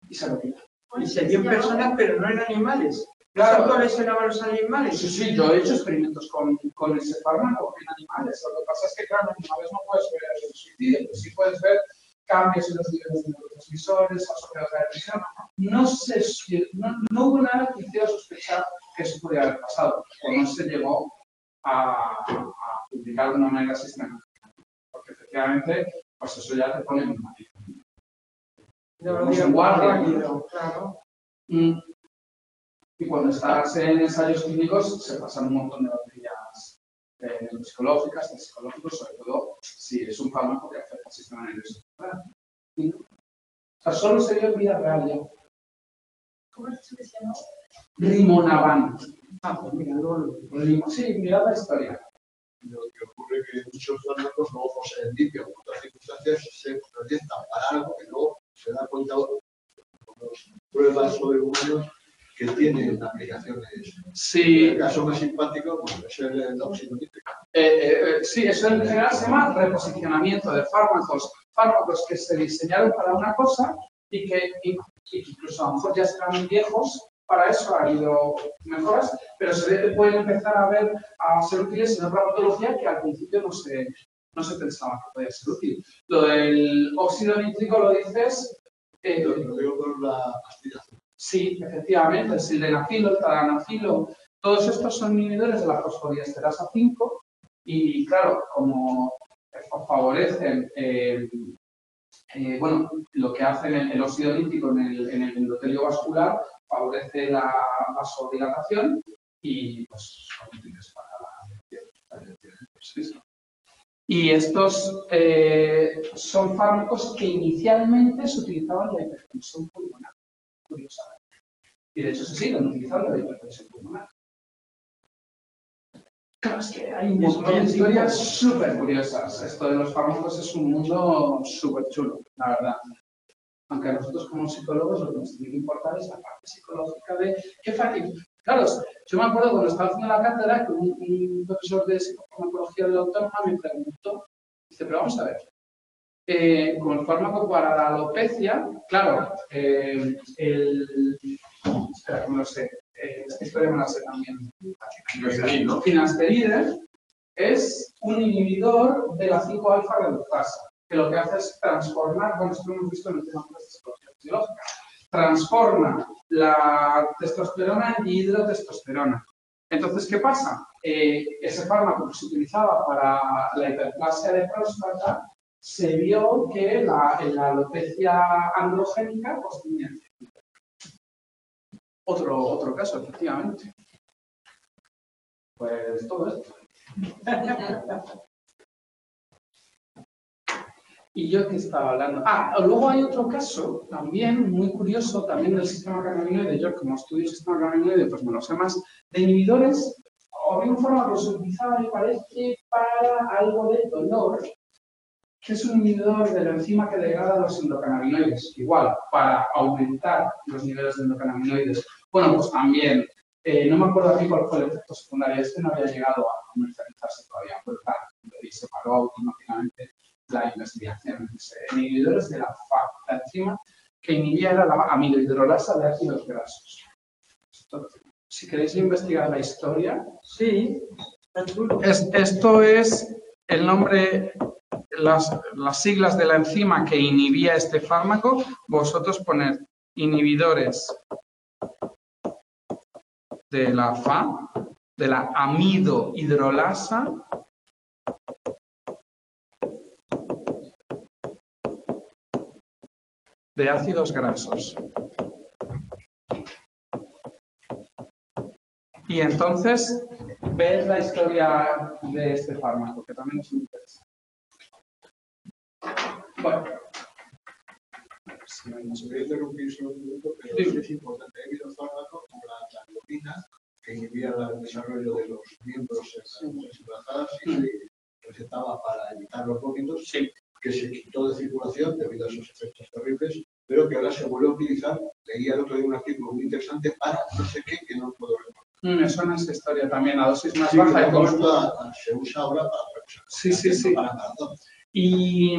A: Y se retira.
C: Y se vio en personas, pero no en animales.
A: Claro.
C: ¿No lesionaban los animales?
A: Sí, yo he hecho experimentos con ese fármaco en animales. Lo que pasa es que, claro, en animales no puedes ver el suicidio, pero sí puedes ver cambios en los niveles de neurotransmisores, asociados a la depresión. No sé si, no hubo nada que hiciera sospechar que eso podría haber pasado, o no se llegó a publicar de una manera sistemática. Porque efectivamente, pues eso ya te pone muy mal. En guardia.
C: Claro.
A: Y cuando estás en ensayos clínicos se pasan un montón de baterías psicológicas, psicológicos, sobre todo si es un fármaco que afecta al sistema nervioso central. O sea, solo se vio en vida real ya.
F: ¿Cómo se llama?
A: Rimonabant.
C: Pues mira,
A: Sí, mirad la historia.
B: Lo que ocurre es que muchos fármacos luego por serendipia o en otras circunstancias se proyectan para algo que luego se da cuenta pruebas sobre humanos que tienen aplicaciones.
A: Sí.
B: El caso más simpático pues, es el óxido nítrico.
A: Sí, eso en general se llama reposicionamiento de fármacos que se diseñaron para una cosa y que incluso a lo mejor ya serán viejos. Para eso ha habido mejoras, pero se ve que pueden empezar a ser útiles en otra patología que al principio no se pensaba que podía ser útil. Lo del óxido nítrico lo dices.
B: Lo digo por la pastilla.
A: Sí, efectivamente, el sildenafilo, el tadalafilo, todos estos son inhibidores de la fosfodiesterasa 5 y, claro, como favorecen bueno, lo que hacen el óxido nítrico en el endotelio vascular favorece la vasodilatación y pues son útiles para la. Y estos son fármacos que inicialmente se utilizaban en la hipertensión pulmonar, curiosamente. Y de hecho se siguen utilizando en la hipertensión pulmonar. Claro, es que hay un montón de historias súper curiosas. Esto de los fármacos es un mundo súper chulo, la verdad. Aunque a nosotros como psicólogos lo que nos tiene que importar es la parte psicológica de qué fácil. Claro, yo me acuerdo cuando estaba haciendo la cátedra que un profesor de psicofarmacología de la Autónoma me preguntó, dice, pero vamos a ver, con el fármaco para la alopecia, claro, espera, que no lo sé, esta historia me la sé también. Finasteride es un inhibidor de la 5-alfa reductasa, que lo que hace es transformar, bueno, esto lo hemos visto en el tema de la psicología fisiológica, transforma la testosterona en dihidrotestosterona. Entonces, ¿qué pasa? Ese fármaco que se utilizaba para la hiperplasia de próstata se vio que en la alopecia androgénica pues tenía otro caso, efectivamente. Pues todo esto. ¿Y yo qué estaba hablando? Luego hay otro caso también muy curioso, también del sistema cannabinoide. Yo como estudio sistema cannabinoide, pues me lo sé más. De inhibidores, había un fármaco que se utilizaba, me parece, para algo de dolor, que es un inhibidor de la enzima que degrada los endocannabinoides. Igual, para aumentar los niveles de endocannabinoides. Bueno, pues también, no me acuerdo aquí cuál fue el efecto secundario. Este no había llegado a comercializarse todavía, pero claro, y se paró automáticamente la investigación. Inhibidores de la FAP, la enzima que inhibía era la amidohidrolasa de ácidos grasos. Si queréis investigar la historia,
C: sí,
A: esto es el nombre, las siglas de la enzima que inhibía este fármaco. Vosotros poned inhibidores de la FAP, de la amidohidrolasa de ácidos grasos. Y entonces, ves la historia de este fármaco, que también es muy interesante. Bueno.
B: Si me voy a interrumpir solo un minuto, pero sí es importante. Hay dos que inhibía el desarrollo de los miembros en las embarazadas y se recetaba para evitar los vómitos, que se quitó de circulación debido a esos efectos terribles, pero que ahora se vuelve a utilizar. Leía el otro día un artículo muy interesante para no sé qué, que no puedo recordar.
A: Me suena esa historia también, a dosis más
B: Sí,
A: baja.
B: que se usa ahora para otra cosa.
A: Sí.
B: Para maratón.
A: Y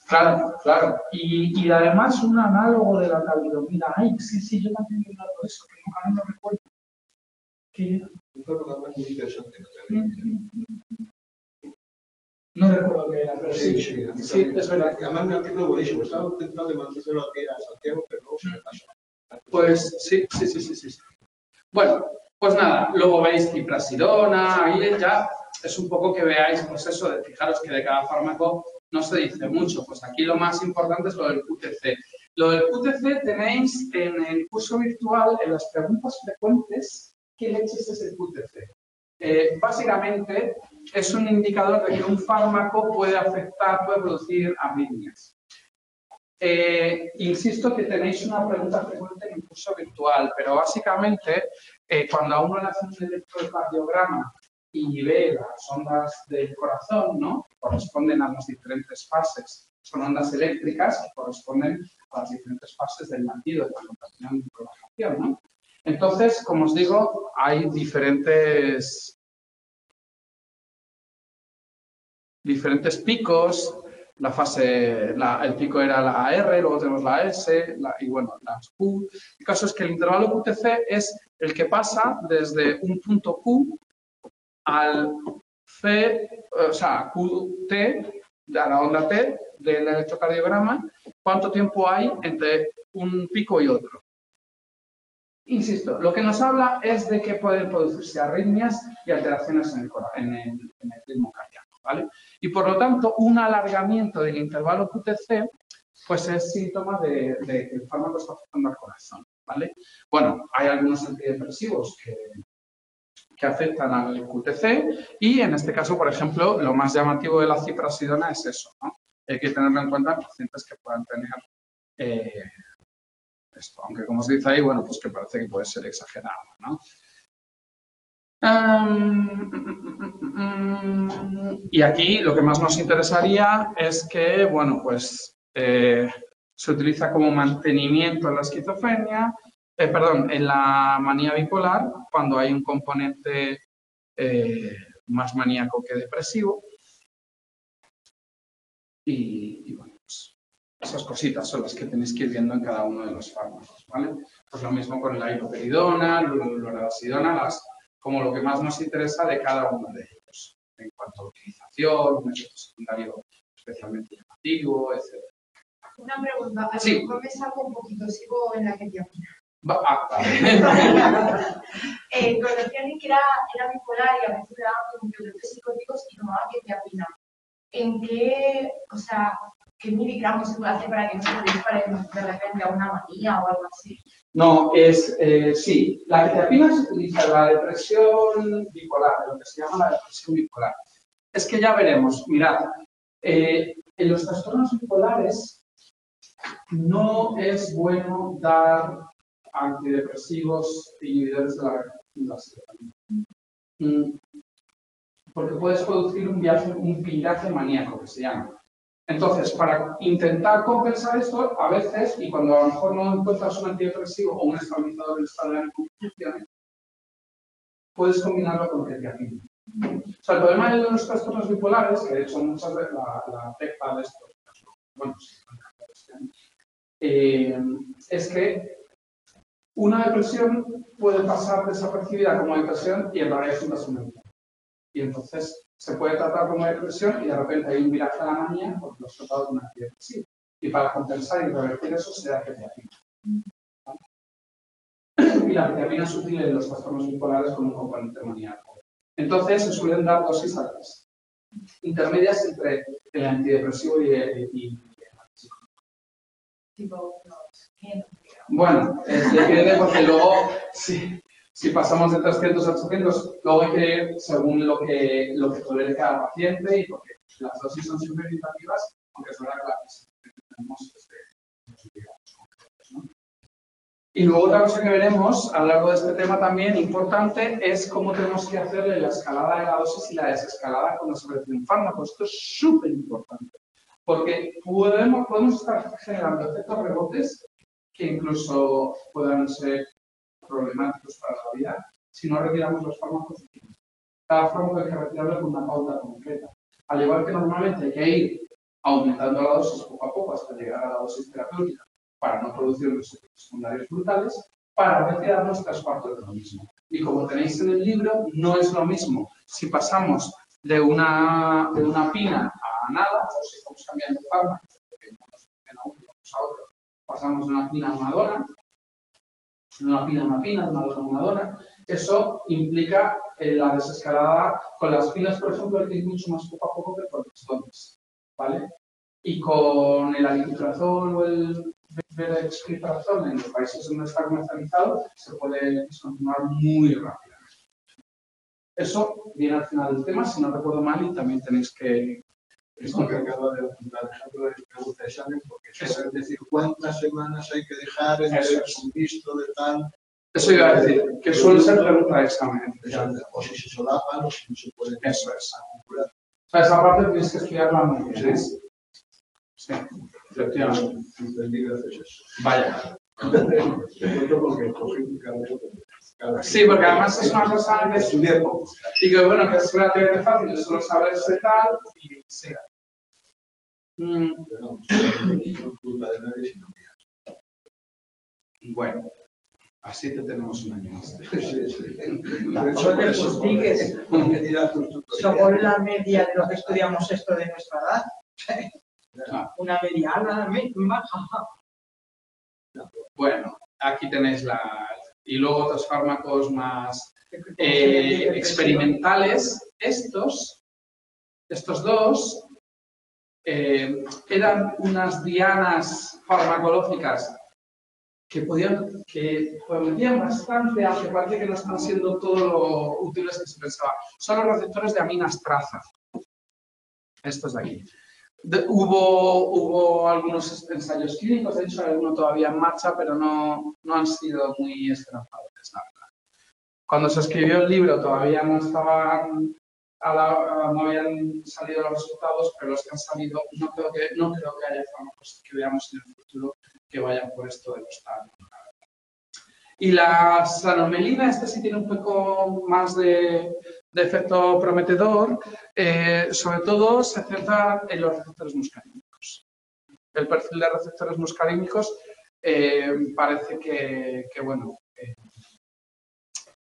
A: claro. Y además un análogo de la talidomida. Ay, sí, yo también he hablado de eso, que nunca no recuerdo. ¿Qué?
B: Un programa muy interesante.
A: No recuerdo qué era, pero sí, es verdad.
B: Además, un artículo buenísimo. Estaba intentando mantenerlo aquí a Santiago, pero luego se me pasó.
A: Pues sí. Bueno, pues nada, luego veis ciprasidona, ahí ya es un poco que veáis, pues eso, de fijaros que de cada fármaco no se dice mucho. Pues aquí lo más importante es lo del QTC. Lo del QTC tenéis en el curso virtual, en las preguntas frecuentes, ¿qué leches es el QTC? Básicamente es un indicador de que un fármaco puede producir arritmias. Insisto que tenéis una pregunta frecuente en el curso virtual, pero básicamente cuando a uno le hacen un electrocardiograma y ve las ondas del corazón, ¿no? Que corresponden a las diferentes fases, son ondas eléctricas que corresponden a las diferentes fases del latido, de la rotación y prolongación, ¿no? Entonces, como os digo, hay diferentes picos. La fase, el pico era la AR, luego tenemos la S, y bueno, las Q. El caso es que el intervalo QTC es el que pasa desde un punto Q al C, o sea, QT, a la onda T del electrocardiograma, cuánto tiempo hay entre un pico y otro. Insisto, lo que nos habla es de que pueden producirse arritmias y alteraciones en el ritmo cardíaco, ¿vale? Y por lo tanto, un alargamiento del intervalo QTC pues es síntoma de que el fármaco está afectando al corazón, ¿vale? Bueno, hay algunos antidepresivos que afectan al QTC y en este caso, por ejemplo, lo más llamativo de la ciprasidona es eso, ¿no? Hay que tenerlo en cuenta en pacientes que puedan tener esto, aunque como os dice ahí, bueno, pues que parece que puede ser exagerado, ¿no? Y aquí lo que más nos interesaría es que, bueno, pues se utiliza como mantenimiento en la esquizofrenia, en la manía bipolar, cuando hay un componente más maníaco que depresivo. Y bueno, pues esas cositas son las que tenéis que ir viendo en cada uno de los fármacos, ¿vale? Pues lo mismo con la iloperidona, la lorazepam, como lo que más nos interesa de cada uno de ellos, en cuanto a utilización, un efecto secundario especialmente llamativo, etc.
F: Una pregunta, a lo
A: Sí.
F: mejor me salgo un poquito, sigo en la ketiapina. Conocí a alguien que era bipolar y a veces le daban como que brotes psicóticos y tomaba ketiapina. ¿En qué, o sea, qué miligramos se puede hacer para que no se dispare de repente a una manía o algo así?
A: No, sí, la ketiapina se utiliza en la depresión bipolar, lo que se llama la depresión bipolar. Es que ya veremos, mirad, en los trastornos bipolares no es bueno dar antidepresivos inhibidores de la serotonina. Porque puedes producir un piraje maníaco, que se llama. Entonces, para intentar compensar esto, a veces, y cuando a lo mejor no encuentras un antidepresivo o un estabilizador del estado de ánimo que funcione, puedes combinarlo con ketiapina. O sea, el problema de los trastornos bipolares, que de hecho muchas veces la afecta de estos, bueno, es que una depresión puede pasar desapercibida como depresión y en realidad es un trastorno bipolar. Y entonces se puede tratar como depresión y de repente hay un viraje a la manía porque lo has tratado de una antidepresiva. Y para compensar y revertir eso se da ketiapina. ¿Vale? Y la ketiapina es útil en los trastornos bipolares con un componente maníaco. Entonces se suelen dar dosis altas, intermedias entre el antidepresivo y el antipsicótico.
F: Tipo,
A: Bueno, depende porque luego, si pasamos de 300 a 800, luego hay que ir según lo que tolere cada paciente y porque las dosis son significativas, aunque es verdad que las que tenemos desde los digamos concretos, ¿no? Y luego otra cosa que veremos a lo largo de este tema también importante es cómo tenemos que hacerle la escalada de la dosis y la desescalada cuando se recibe un fármaco. Esto es súper importante, porque podemos estar generando efectos rebotes que incluso puedan ser problemáticos para la vida si no retiramos los fármacos. Cada fármaco hay que retirarlo con una pauta concreta. Al igual que normalmente hay que ir aumentando la dosis poco a poco hasta llegar a la dosis terapéutica para no producir los efectos secundarios brutales, para retirarnos 3/4 de lo mismo. Y como tenéis en el libro, no es lo mismo si pasamos de una pina a nada, o si estamos cambiando fármacos, porque no nos funciona uno y vamos a otro, pasamos de una pina a una dona, de una pina a una pina, de una dona a una dona. Eso implica la desescalada. Con las pilas, por ejemplo, hay que ir mucho más poco a poco que con las donas, ¿vale? Y con el alipiprazol o el brexpiprazol en los países donde está comercializado se puede descontinuar muy rápidamente. Eso viene al final del tema, si no recuerdo mal, y también tenéis que...
B: Esto que acaba de apuntar Alejandro es pregunta de examen, porque eso es decir, ¿cuántas semanas hay que dejar entre un visto de tal?
A: Eso iba a decir, que suele ser pregunta de examen.
B: O si se solapan o si no se puede.
A: Eso es. O sea, esa parte tienes que estudiarla muy bien. Sí, efectivamente. Vaya. Sí, porque además es una cosa que estudié poco. Y que bueno, que es relativamente fácil, es solo saberse tal y sí. Bueno, así te tenemos un año más.
C: Sobre la media de lo que estudiamos esto de nuestra edad. Una media baja.
A: Bueno, aquí tenéis y luego otros fármacos más experimentales. Estos dos eran unas dianas farmacológicas que prometían bastante, aunque parece que no están siendo todo lo útiles que se pensaba. Son los receptores de aminas traza. Estos de aquí. Hubo algunos ensayos clínicos, de hecho hay alguno todavía en marcha, pero no han sido muy esperanzadores, la verdad. Cuando se escribió el libro todavía no habían salido los resultados, pero los que han salido no creo que haya fármacos que veamos en el futuro que vayan por esto de los tan. Y la xanomelina, sí tiene un poco más de efecto prometedor, sobre todo se centra en los receptores muscarínicos. El perfil de receptores muscarínicos parece que bueno,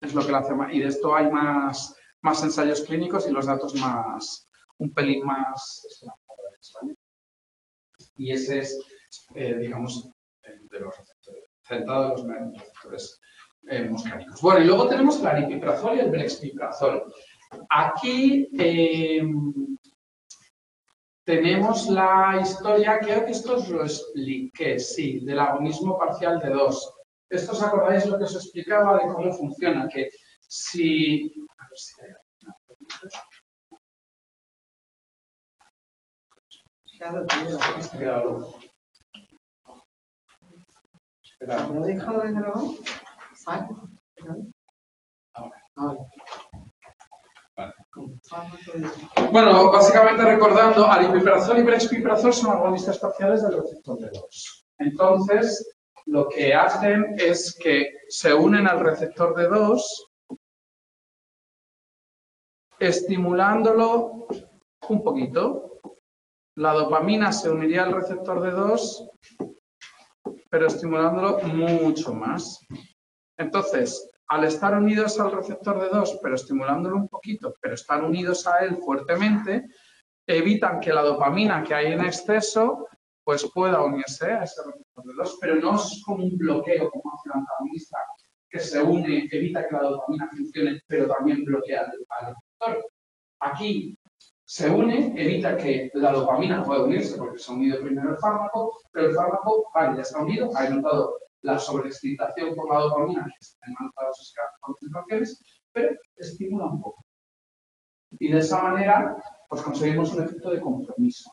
A: es lo que lo hace más. Y de esto hay más ensayos clínicos y los datos un pelín más esperanzadores, ¿vale? Y ese es, digamos, de los receptores, centrado en los receptores muscarínicos. Bueno, y luego tenemos el aripiprazol y el brexpiprazol. Aquí tenemos la historia, creo que esto os lo expliqué, sí, del agonismo parcial de 2. Esto os acordáis lo que os explicaba de cómo funciona, que si... A ver si hay alguna pregunta.
C: ¿Lo he dejado de grabar?
A: Bueno, básicamente recordando, aripiprazol y brexpiprazol son agonistas parciales del receptor de 2. Entonces, lo que hacen es que se unen al receptor de 2, estimulándolo un poquito. La dopamina se uniría al receptor de 2, pero estimulándolo mucho más. Entonces, al estar unidos al receptor de 2, pero estimulándolo un poquito, pero estar unidos a él fuertemente, evitan que la dopamina que hay en exceso pues pueda unirse a ese receptor de 2, pero no es como un bloqueo, como hace el antagonista, que se une, evita que la dopamina funcione, pero también bloquea al receptor. Aquí se une, evita que la dopamina pueda unirse, porque se ha unido primero el fármaco, pero el fármaco, vale, ya está unido, ha notado la sobreexcitación por la dopamina, que se han notado esas concentraciones, pero estimula un poco. Y de esa manera, pues conseguimos un efecto de compromiso.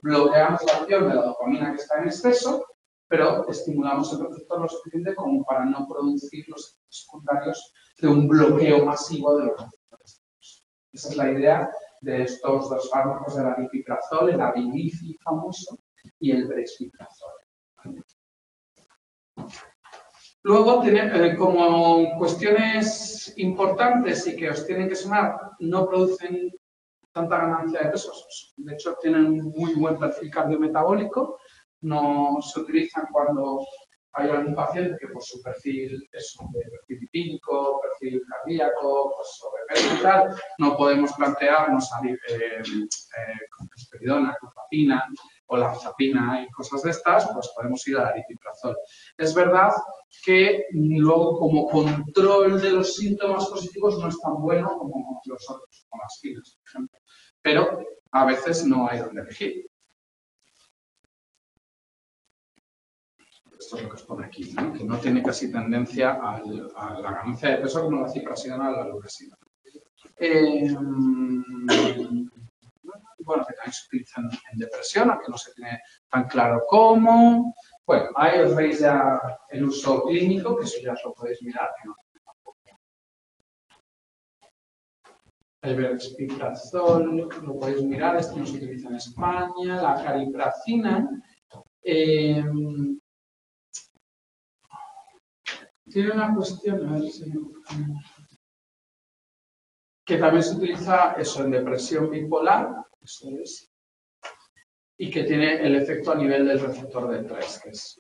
A: Bloqueamos la acción de la dopamina que está en exceso, pero estimulamos el receptor lo suficiente como para no producir los efectos secundarios de un bloqueo masivo de los receptores. Esa es la idea de estos dos fármacos, el aripiprazol, el Abilify famoso, y el brexpiprazol. Luego, como cuestiones importantes y que os tienen que sonar, no producen tanta ganancia de pesos. De hecho, tienen un muy buen perfil cardiometabólico. No se utilizan cuando hay algún paciente que por su perfil es de perfil lipídico, perfil cardíaco, pues sobrepeso y tal, no podemos plantearnos risperidona, clozapina o lanzapina y cosas de estas, pues podemos ir al aripiprazol. Es verdad que luego como control de los síntomas positivos no es tan bueno como los otros, como las finas, por ejemplo. Pero a veces no hay donde elegir. Esto es lo que os pone aquí, ¿no? Que no tiene casi tendencia a la ganancia de peso como la ciprasidona o la lurasida. Bueno, que también se utilizan en depresión, aunque no se tiene tan claro cómo. Bueno, ahí os veis ya el uso clínico, que eso ya os lo podéis mirar. ¿No? El brexpiprazol, lo podéis mirar, este no se utiliza en España. La cariprazina. Tiene una cuestión, a ver si que también se utiliza eso en depresión bipolar, eso es, y que tiene el efecto a nivel del receptor de 3, que es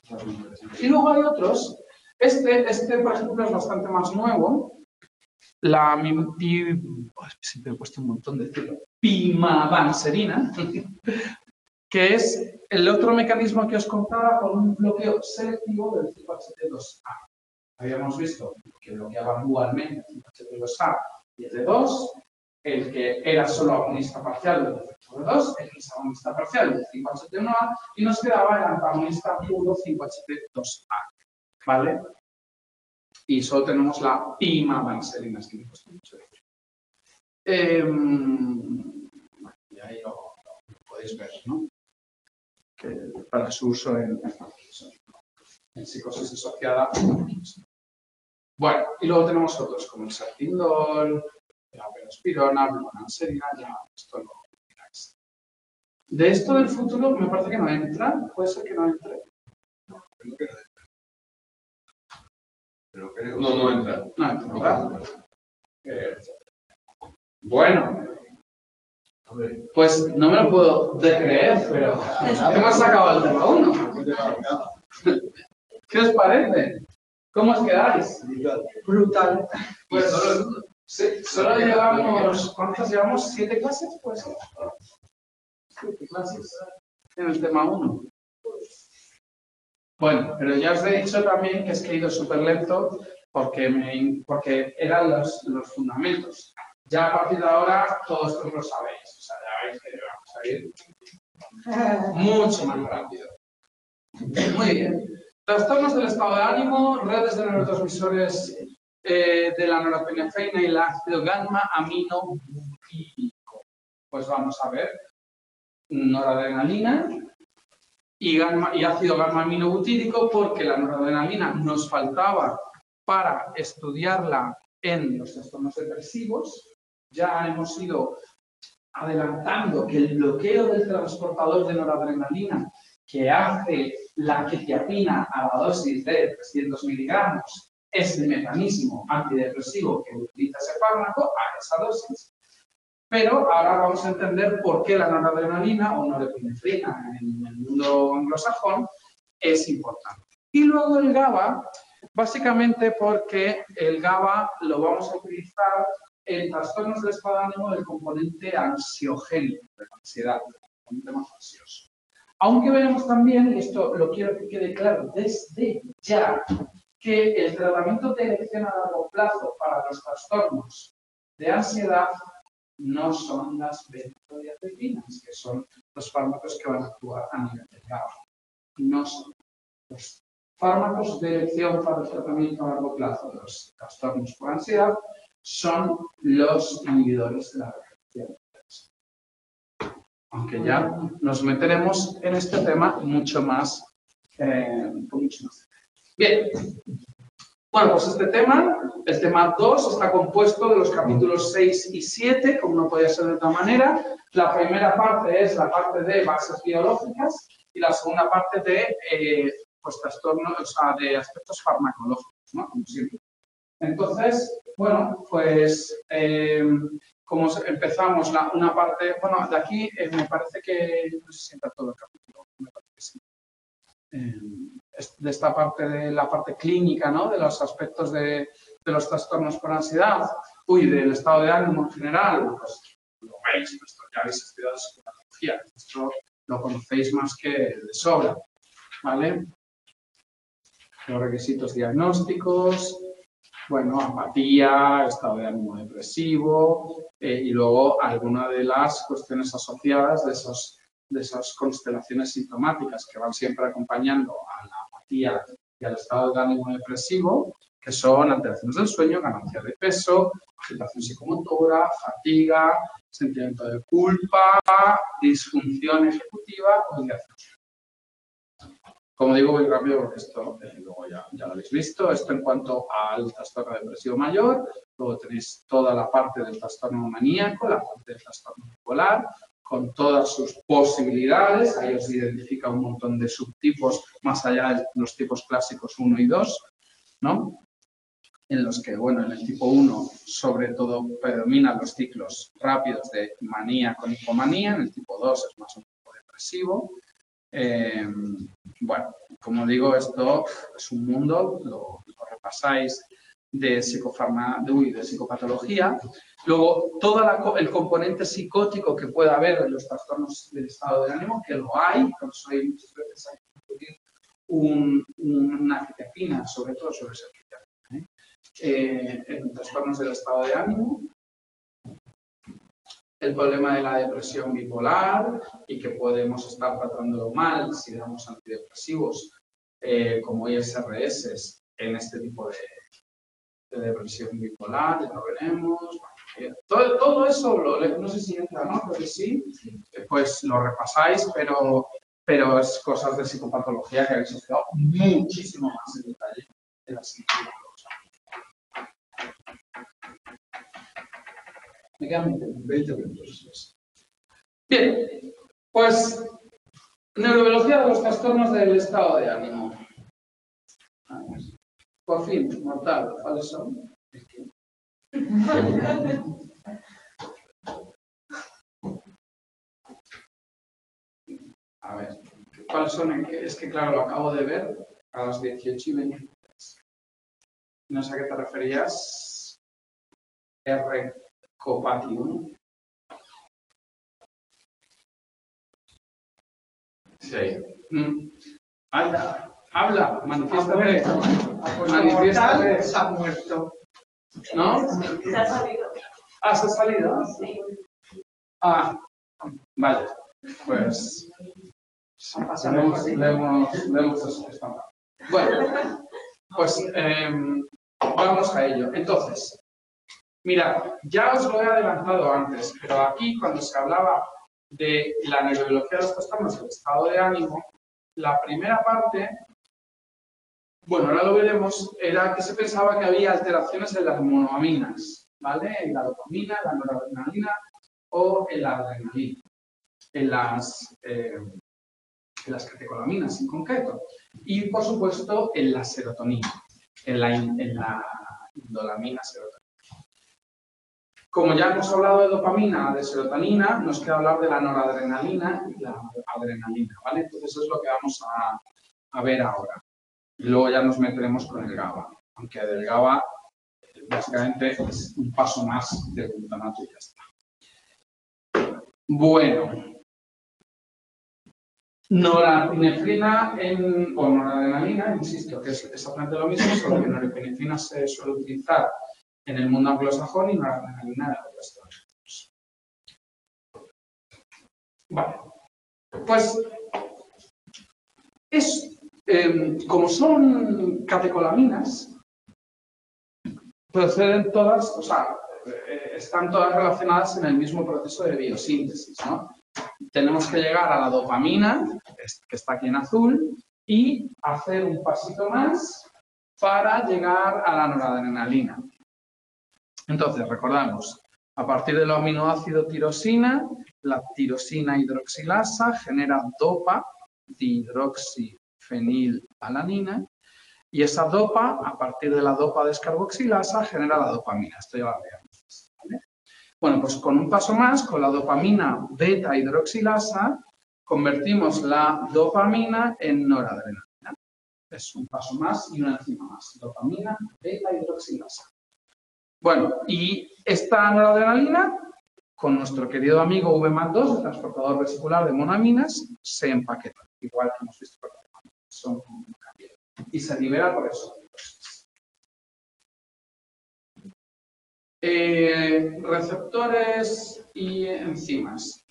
A: lo interesante. Y luego hay otros, este por ejemplo es bastante más nuevo, siempre he puesto un montón de decirlo, pimavanserina, que es el otro mecanismo que os contaba con un bloqueo selectivo del 5HT2A. Habíamos visto que bloqueaban dualmente el 5HT2A y el D2, el que era solo agonista parcial del receptor D2, el que es agonista parcial del 5HT1A, y nos quedaba el antagonista puro 5HT2A. ¿Vale? Y solo tenemos la pimavanserina, es que me cuesta mucho decir. Y ahí lo podéis ver, ¿no? Que para su uso en psicosis asociada. Bueno, y luego tenemos otros como el sertindol, la perospirona, bupropion, ya esto lo miráis. De esto del futuro me parece que no entra, puede ser que no entre.
B: Pero creo
D: No entra.
A: No entra, ¿verdad? Bueno. Pues no me lo puedo creer, pero hemos sacado el tema 1. ¿Qué os parece? ¿Cómo os quedáis?
C: Brutal.
A: Pues solo llevamos, ¿cuántas llevamos? 7 clases, pues. 7 clases en el tema 1. Bueno, pero ya os he dicho también que es que he ido súper lento porque eran los fundamentos. Ya a partir de ahora todos lo sabéis. O sea, ya veis que vamos a ir mucho más rápido. Muy bien. Trastornos del estado de ánimo, redes de neurotransmisores de la norepinefrina y el ácido gamma aminobutírico. Pues vamos a ver. Noradrenalina y ácido gamma aminobutírico, porque la noradrenalina nos faltaba para estudiarla en los trastornos depresivos. Ya hemos ido adelantando que el bloqueo del transportador de noradrenalina que hace la quetiapina a la dosis de 300 miligramos es el mecanismo antidepresivo que utiliza ese fármaco a esa dosis. Pero ahora vamos a entender por qué la noradrenalina o norepinefrina en el mundo anglosajón es importante. Y luego el GABA, básicamente porque el GABA lo vamos a utilizar en trastornos del estado de ánimo del componente ansiogénico, de la ansiedad, del componente más ansioso. Aunque veremos también, y esto lo quiero que quede claro desde ya, que el tratamiento de elección a largo plazo para los trastornos de ansiedad no son las benzodiazepinas, que son los fármacos que van a actuar a nivel del GABA. No son. Los fármacos de elección para el tratamiento a largo plazo de los trastornos por ansiedad son los inhibidores de la recepción. aunque ya nos meteremos en este tema mucho más. Bien. Bueno, pues este tema, el tema 2, está compuesto de los capítulos 6 y 7, como no podía ser de otra manera. La primera parte es la parte de bases biológicas y la segunda parte de pues trastornos, o sea, de aspectos farmacológicos, ¿no? Como siempre. Entonces, bueno, pues como empezamos una parte, bueno, de aquí me parece que no sé si entra todo el capítulo, me parece que sí. De esta parte de la parte clínica, ¿no? De los aspectos de los trastornos por ansiedad, del estado de ánimo en general, pues lo veis, esto ya habéis estudiado psicología, esto lo conocéis más que de sobra, ¿vale? Los requisitos diagnósticos, bueno, apatía, estado de ánimo depresivo y luego alguna de las cuestiones asociadas de esas constelaciones sintomáticas que van siempre acompañando a la apatía y al estado de ánimo depresivo, que son alteraciones del sueño, ganancia de peso, agitación psicomotora, fatiga, sentimiento de culpa, disfunción ejecutiva o ideación. Como digo, voy rápido porque esto luego ya lo habéis visto. Esto en cuanto al trastorno depresivo mayor. Luego tenéis toda la parte del trastorno maníaco, la parte del trastorno bipolar, con todas sus posibilidades. Ahí os identifica un montón de subtipos más allá de los tipos clásicos 1 y 2, ¿no? En los que, bueno, en el tipo 1 sobre todo predominan los ciclos rápidos de manía con hipomanía. En el tipo 2 es más un tipo depresivo. Bueno, como digo, esto es un mundo, lo repasáis de psicopatología. Luego, todo el componente psicótico que pueda haber en los trastornos del estado de ánimo, que lo hay, por eso hay muchas veces hay que discutir una arquetipina, sobre todo sobre esa arquetipina, en trastornos del estado de ánimo. El problema de la depresión bipolar y que podemos estar tratándolo mal si damos antidepresivos como ISRS en este tipo de depresión bipolar, ya lo veremos. Todo eso, no sé si entra, ¿no? Creo que sí, pues lo repasáis, pero es cosas de psicopatología que habéis estudiado muchísimo más en detalle de la psicología. Me quedan 20 minutos. Bien, pues neurobiología de los trastornos del estado de ánimo. Por fin, mortal, ¿cuáles son? A ver, ¿cuáles son? Es que claro, lo acabo de ver a las 18:23. No sé a qué te referías. R. Copatium.
D: Sí.
A: Habla, manifiéstate. Manifiéstate.
C: Se ha muerto.
A: ¿No?
F: Se ha salido.
A: Ah, ¿se ha salido?
F: Sí.
A: Ah, vale. Pues le hemos estampado. Bueno, pues vamos a ello. Entonces, mirad, ya os lo he adelantado antes, pero aquí cuando se hablaba de la neurobiología de los trastornos del estado de ánimo, la primera parte, bueno, ahora lo veremos, era que se pensaba que había alteraciones en las monoaminas, ¿vale? En la dopamina, la noradrenalina o en la adrenalina, en las catecolaminas en concreto, y por supuesto en la serotonina, en la indolamina serotonina. Como ya hemos hablado de dopamina, de serotonina, nos queda hablar de la noradrenalina y la adrenalina, ¿vale? Entonces es lo que vamos a ver ahora. Y luego ya nos meteremos con el GABA, aunque del GABA básicamente es un paso más de glutamato y ya está. Bueno. Norepinefrina o noradrenalina, insisto, que es exactamente lo mismo, solo que norepinefrina se suele utilizar en el mundo anglosajón y noradrenalina en el resto de los estados. Vale. Pues como son catecolaminas, proceden todas, o sea, están todas relacionadas en el mismo proceso de biosíntesis, ¿no? tenemos que llegar a la dopamina, que está aquí en azul, y hacer un pasito más para llegar a la noradrenalina. Entonces, recordamos, a partir del aminoácido tirosina, la tirosina hidroxilasa genera dopa, dihidroxifenilalanina, y esa dopa, a partir de la dopa descarboxilasa, genera la dopamina. Esto ya lo veíamos, ¿vale? Bueno, pues con un paso más, con la dopamina beta hidroxilasa, convertimos la dopamina en noradrenalina. Es un paso más y una enzima más. Dopamina beta hidroxilasa. Bueno, y esta noradrenalina, con nuestro querido amigo VMAT2, el transportador vesicular de monoaminas, se empaqueta, igual que hemos visto. Son cambiados. Y se libera por eso. Receptores y enzimas.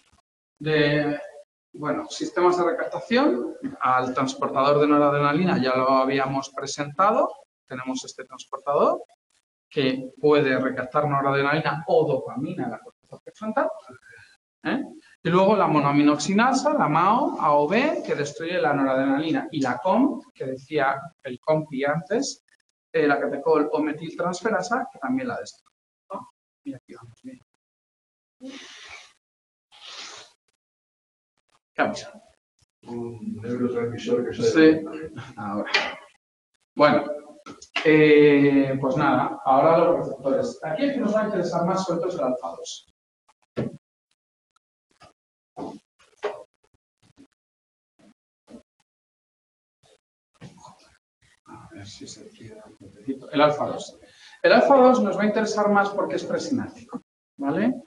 A: Bueno, sistemas de recaptación. Al transportador de noradrenalina ya lo habíamos presentado. Tenemos este transportador que puede recaptar noradrenalina o dopamina en la corteza prefrontal. Y luego la monoaminoxinasa, la MAO, AOB, que destruye la noradrenalina. Y la COMT, que decía el COMPI antes, la catecol o metiltransferasa, que también la destruye. Y aquí vamos bien. ¿Qué vamos?
B: Un neurotransmisor que se
A: Sí, ahora. Bueno, pues nada, ahora los receptores. Aquí es que nos va a interesar más sueltos el alfa-2. A ver si se queda un poquito. El alfa-2. El alfa-2 nos va a interesar más porque es presináptico, ¿vale?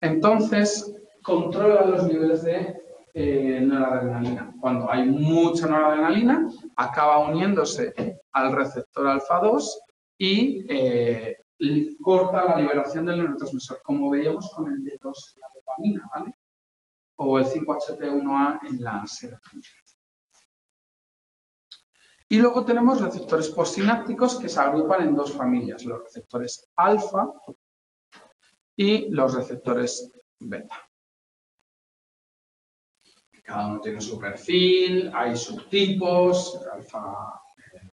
A: Entonces, controla los niveles de noradrenalina. Cuando hay mucha noradrenalina, acaba uniéndose al receptor alfa-2 y corta la liberación del neurotransmisor, como veíamos con el D2 en la dopamina, ¿vale? O el 5-HT1A en la serotonina. Y luego tenemos receptores postsinápticos que se agrupan en dos familias, los receptores alfa y los receptores beta. Cada uno tiene su perfil, hay subtipos, alfa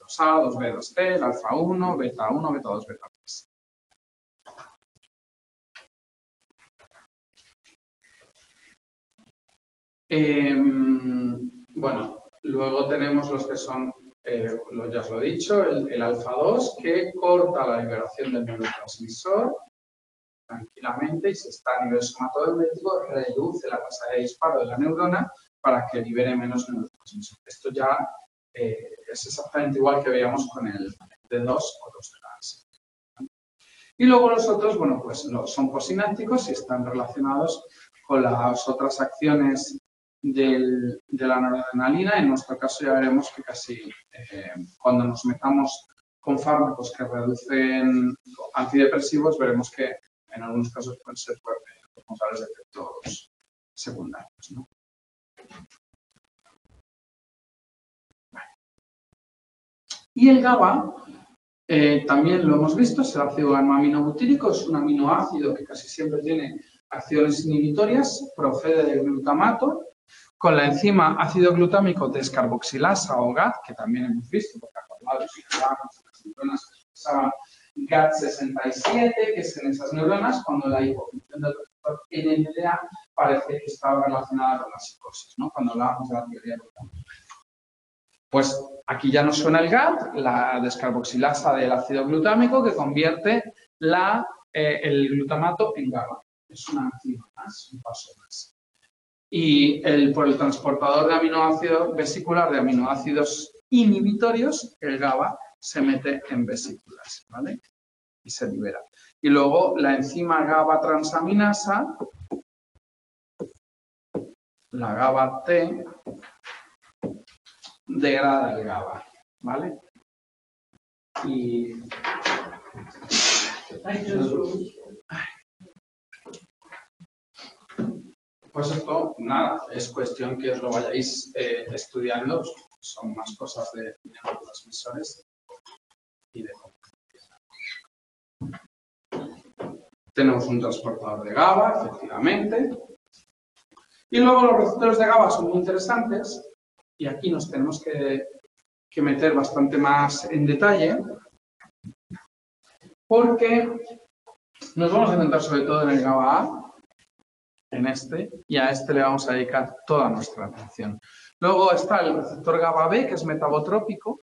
A: 2A, 2B, 2C, el alfa 1, beta 1, beta 2, beta 3. Bueno, luego tenemos los que son, ya os lo he dicho, el alfa 2 que corta la liberación del neurotransmisor tranquilamente y si está a nivel somatodentético reduce la tasa de disparo de la neurona para que libere menos neurotransmisor. Esto ya es exactamente igual que veíamos con el D2 o 2 de la ASE. Y luego los otros, bueno, pues son posinápticos y están relacionados con las otras acciones de la noradrenalina. En nuestro caso ya veremos que casi cuando nos metamos con fármacos que reducen antidepresivos, veremos que en algunos casos pueden ser responsables de efectos secundarios, ¿no? Vale. Y el GABA, también lo hemos visto, es el ácido gamma-aminobutírico, es un aminoácido que casi siempre tiene acciones inhibitorias, procede del glutamato, con la enzima ácido glutámico descarboxilasa o GAT, que también hemos visto, porque acordados que las neuronas usaban GAT67, que es en esas neuronas cuando la hipofunción del receptor NMDA parece que estaba relacionada con la psicosis, ¿no? Cuando hablábamos de la teoría glutámica. Pues aquí ya nos suena el GAT, la descarboxilasa del ácido glutámico que convierte el glutamato en GABA. Es una enzima más, un paso más. Y por el transportador de aminoácidos vesicular de aminoácidos inhibitorios, el GABA se mete en vesículas, ¿vale? Y se libera. Y luego la enzima GABA transaminasa, la GABA-T, degrada el GABA, ¿vale? Y pues esto, nada, es cuestión que os lo vayáis estudiando, son más cosas de neurotransmisores y de comunicación. Tenemos un transportador de GABA, efectivamente, Y luego los receptores de GABA son muy interesantes y aquí nos tenemos que meter bastante más en detalle porque nos vamos a centrar sobre todo en el GABA A, en este, y a este le vamos a dedicar toda nuestra atención. Luego está el receptor GABA B, que es metabotrópico.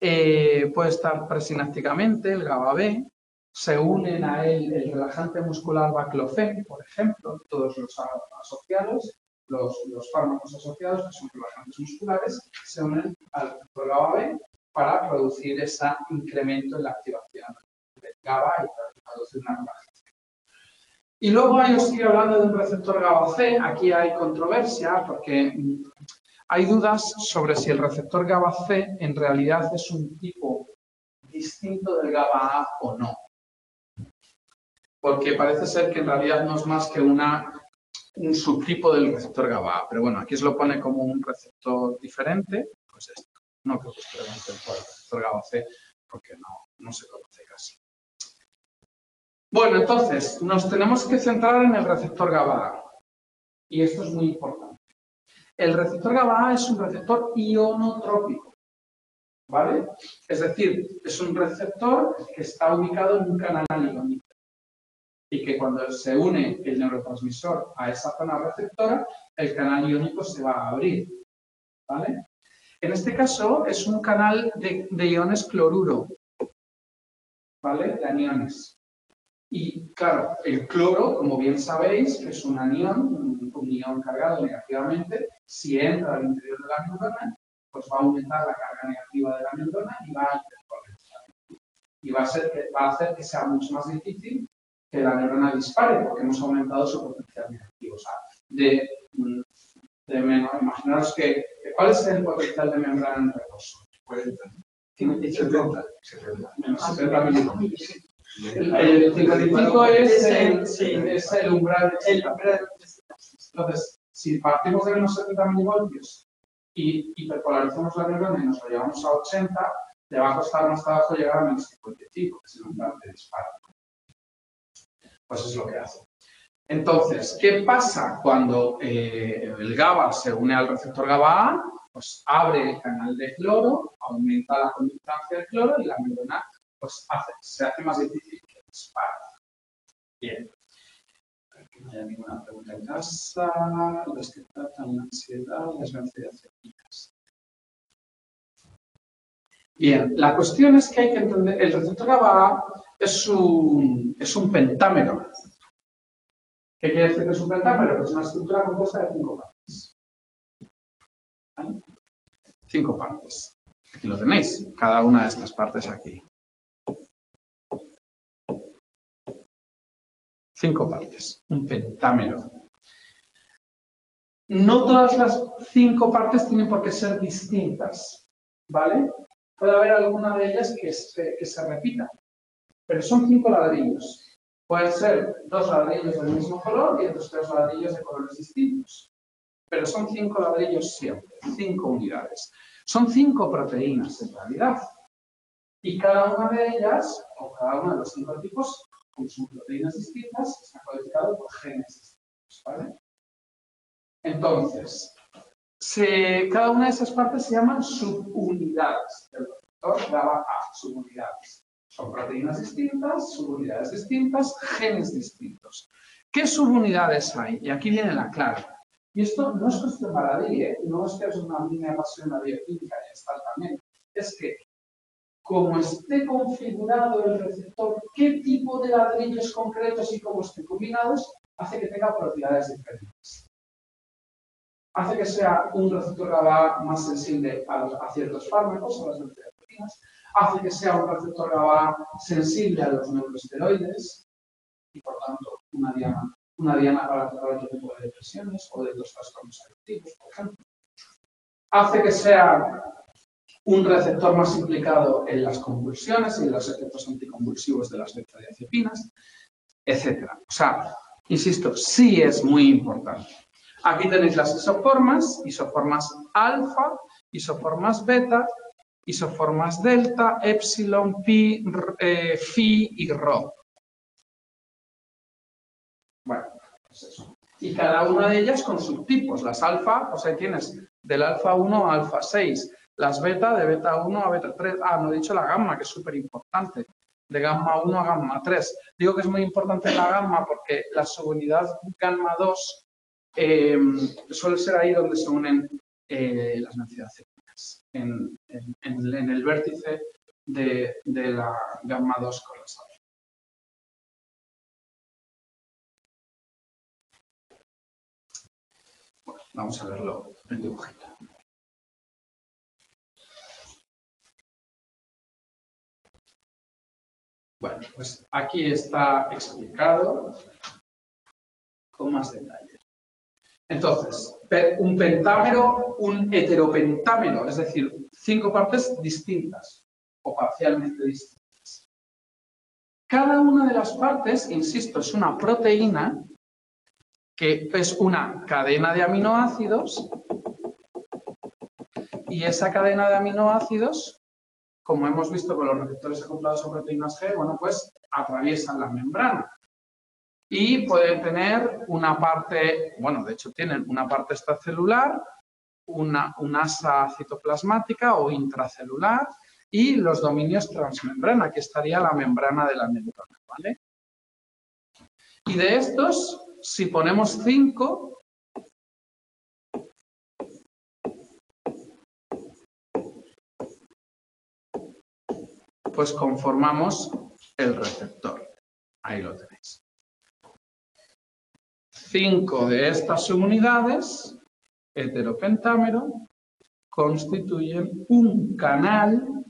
A: Puede estar presinápticamente, el GABA B. Se unen a él el relajante muscular baclofen, por ejemplo, todos los asociados, los fármacos asociados, que son relajantes musculares, se unen al receptor GABA B para producir ese incremento en la activación del GABA y para producir una relajación. Y luego yo estoy hablando de un receptor GABA C. Aquí hay controversia porque hay dudas sobre si el receptor GABA C en realidad es un tipo distinto del GABA A o no. Porque parece ser que en realidad no es más que un subtipo del receptor GABA A. Pero bueno, aquí se lo pone como un receptor diferente. Pues esto. No creo que esté delante del receptor GABA C porque no se conoce casi. Bueno, entonces, nos tenemos que centrar en el receptor GABA A. Y esto es muy importante. El receptor GABA A es un receptor ionotrópico, ¿vale? Es decir, es un receptor que está ubicado en un canal iónico y que cuando se une el neurotransmisor a esa zona receptora, el canal iónico se va a abrir, ¿vale? En este caso es un canal de iones cloruro, ¿vale? De aniones. Y claro, el cloro, como bien sabéis, que es un anión, un ion cargado negativamente, si entra al interior de la neurona, pues va a aumentar la carga negativa de la neurona y va a interconectar. Y va a hacer que sea mucho más difícil que la neurona dispare, porque hemos aumentado su potencial negativo. O sea, imaginaros ¿cuál es el potencial de membrana en reposo?
B: 40.
A: 70. Menos 70 milivoltios.
C: El
A: El 55 es el umbral de excitación. Entonces, si partimos de menos 70 milivoltios y hiperpolarizamos la neurona y nos lo llevamos a 80, le va a costar más trabajo llegar a menos 55, que es el umbral de disparo. Pues es lo que hace. Entonces, ¿qué pasa cuando el GABA se une al receptor GABA A? Pues abre el canal de cloro, aumenta la conductancia del cloro y la neurona pues se hace más difícil que dispare. Bien. Que no haya ninguna pregunta en casa. Los que tratan la ansiedad, las benzodiazepinas. Bien, la cuestión es que hay que entender, el receptor GABA es un pentámero. ¿Qué quiere decir que es un pentámero? Pues una estructura compuesta de 5 partes. ¿Vale? 5 partes. Aquí lo tenéis, cada una de estas partes aquí. 5 partes, un pentámero. No todas las 5 partes tienen por qué ser distintas, ¿vale? Puede haber alguna de ellas que se repita, pero son 5 ladrillos. Pueden ser 2 ladrillos del mismo color y otros 3 ladrillos de colores distintos. Pero son 5 ladrillos siempre, 5 unidades. Son 5 proteínas en realidad. Y cada una de ellas, o cada uno de los 5 tipos, como son proteínas distintas, está codificado por genes distintos, ¿vale? Entonces, cada una de esas partes se llaman subunidades del receptor GABA A, subunidades. Son proteínas distintas, subunidades distintas, genes distintos. ¿Qué subunidades hay? Y aquí viene la clave. Y esto no es cuestión baladí, no es que es una línea pasión la bioquímica y está también. Es que, como esté configurado el receptor, qué tipo de ladrillos concretos y cómo estén combinados, hace que tenga propiedades diferentes. Hace que sea un receptor GABA más sensible a ciertos fármacos, a las benzodiazepinas. Hace que sea un receptor GABA sensible a los neuroesteroides y, por tanto, una diana para tratar otro tipo de depresiones o de los trastornos afectivos, por ejemplo. Hace que sea un receptor más implicado en las convulsiones y en los efectos anticonvulsivos de las benzodiazepinas, etc. O sea, insisto, sí es muy importante. Aquí tenéis las isoformas alfa, isoformas beta, isoformas delta, epsilon, pi, phi y rho. Bueno, pues eso. Y cada una de ellas con subtipos. Las alfa, pues ahí tienes del alfa 1 a alfa 6. Las beta, de beta 1 a beta 3. Ah, no he dicho la gamma, que es súper importante. De gamma 1 a gamma 3. Digo que es muy importante la gamma porque la subunidad gamma 2 suele ser ahí donde se unen las benzodiazepinas. En el vértice de la gamma 2 con las alfa. Bueno, vamos a verlo en dibujito. Bueno, pues aquí está explicado con más detalle. Entonces, un pentámero, un heteropentámero, es decir, 5 partes distintas o parcialmente distintas. Cada una de las partes, insisto, es una proteína que es una cadena de aminoácidos y esa cadena de aminoácidos, como hemos visto con los receptores acoplados a proteínas G, bueno, pues atraviesan la membrana y pueden tener una parte, bueno, de hecho tienen una parte extracelular, una asa citoplasmática o intracelular y los dominios transmembrana, que estaría la membrana de la membrana, ¿vale? Y de estos, si ponemos 5, pues conformamos el receptor. Ahí lo tenéis. 5 de estas subunidades, heteropentámero, constituyen un canal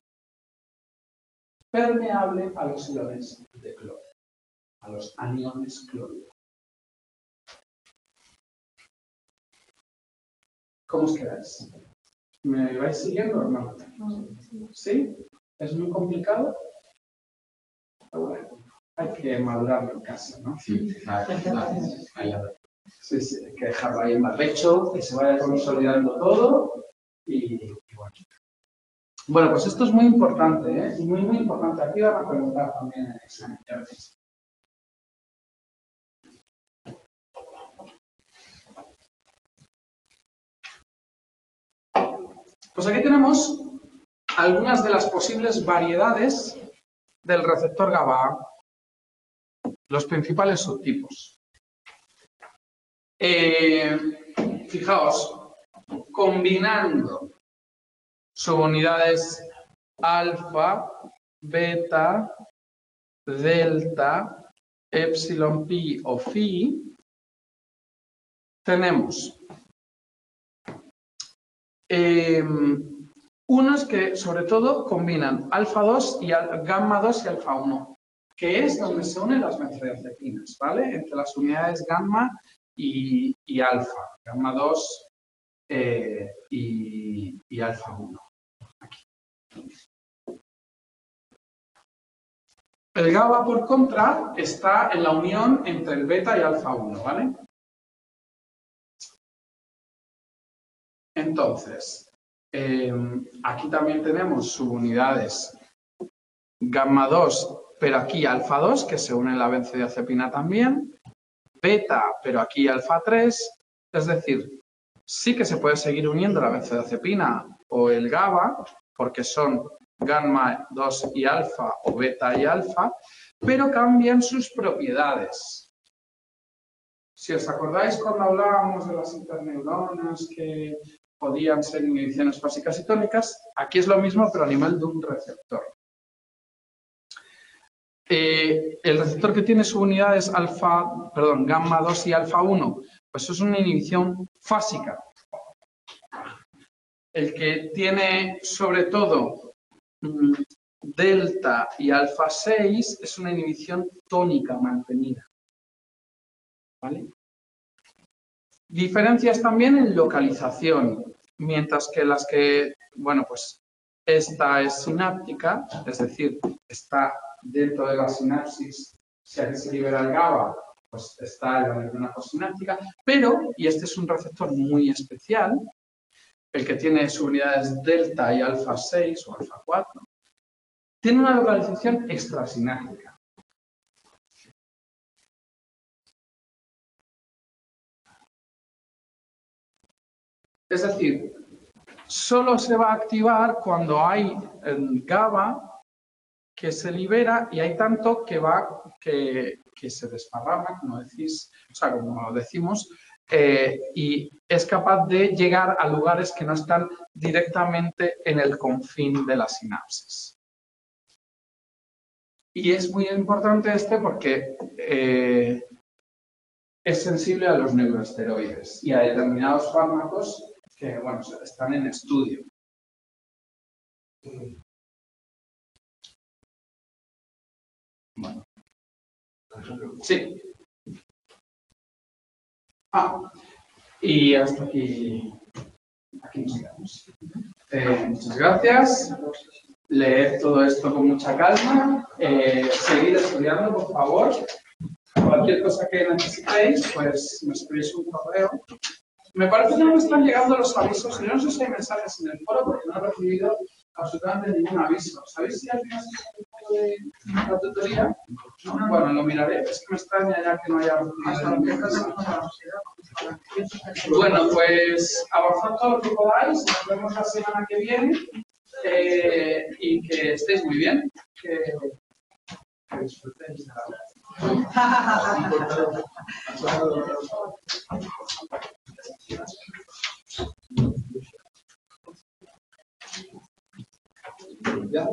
A: permeable a los iones de cloro, a los aniones cloruro. ¿Cómo os quedáis? ¿Me vais siguiendo o no? ¿Sí? ¿Es muy complicado? Bueno, hay que madurarlo en casa, ¿no?
D: Sí,
A: Sí, sí, hay que dejarlo ahí en barbecho, que se vaya consolidando todo y bueno. Bueno, pues esto es muy importante, ¿eh? Muy, muy importante. Aquí van a preguntar también en el examen. Ya veréis. Pues aquí tenemos algunas de las posibles variedades del receptor GABA, los principales subtipos. Fijaos, combinando subunidades alfa, beta, delta, epsilon pi o phi, tenemos unos que sobre todo combinan alfa 2 y gamma 2 y alfa 1, que es donde se unen las benzodiazepinas, ¿vale? Entre las unidades gamma y alfa, gamma 2 y alfa 1. Aquí. El GABA, por contra, está en la unión entre el beta y alfa 1, ¿vale? Entonces, aquí también tenemos subunidades gamma 2, pero aquí alfa 2, que se une en la benzodiazepina también, beta, pero aquí alfa 3, es decir, sí que se puede seguir uniendo la benzodiazepina o el GABA, porque son gamma 2 y alfa o beta y alfa, pero cambian sus propiedades. Si os acordáis cuando hablábamos de las interneuronas que podían ser inhibiciones básicas y tónicas, aquí es lo mismo pero a nivel de un receptor. El receptor que tiene subunidades gamma 2 y alfa 1, pues es una inhibición fásica. El que tiene sobre todo delta y alfa 6 es una inhibición tónica mantenida. ¿Vale? Diferencias también en localización, mientras que las que, bueno, pues esta es sináptica, es decir, está dentro de la sinapsis, si aquí se libera el GABA, pues está en la neurona postsináptica, pero, y este es un receptor muy especial, el que tiene subunidades delta y alfa 6 o alfa 4, tiene una localización extrasináptica. Es decir, solo se va a activar cuando hay GABA que se libera y hay tanto que se desparrama, como decís, o sea, como decimos, y es capaz de llegar a lugares que no están directamente en el confín de la sinapsis. Y es muy importante porque es sensible a los neuroesteroides y a determinados fármacos que, bueno, están en estudio. Bueno. Sí. Y hasta aquí nos quedamos. Muchas gracias. Leed todo esto con mucha calma. Seguid estudiando, por favor. Cualquier cosa que necesitéis, pues me escribís un correo. Me parece que no me están llegando los avisos. Yo no sé si hay mensajes en el foro porque no he recibido absolutamente ningún aviso. ¿Sabéis si alguien ha hecho de la tutoría? ¿No? Bueno, lo miraré. Es que me extraña ya que no haya recibido ningún mensaje. Bueno, pues avanzad todo lo que podáis. Nos vemos la semana que viene. Y que estéis muy bien. Que disfrutéis de la vida.
B: Ya.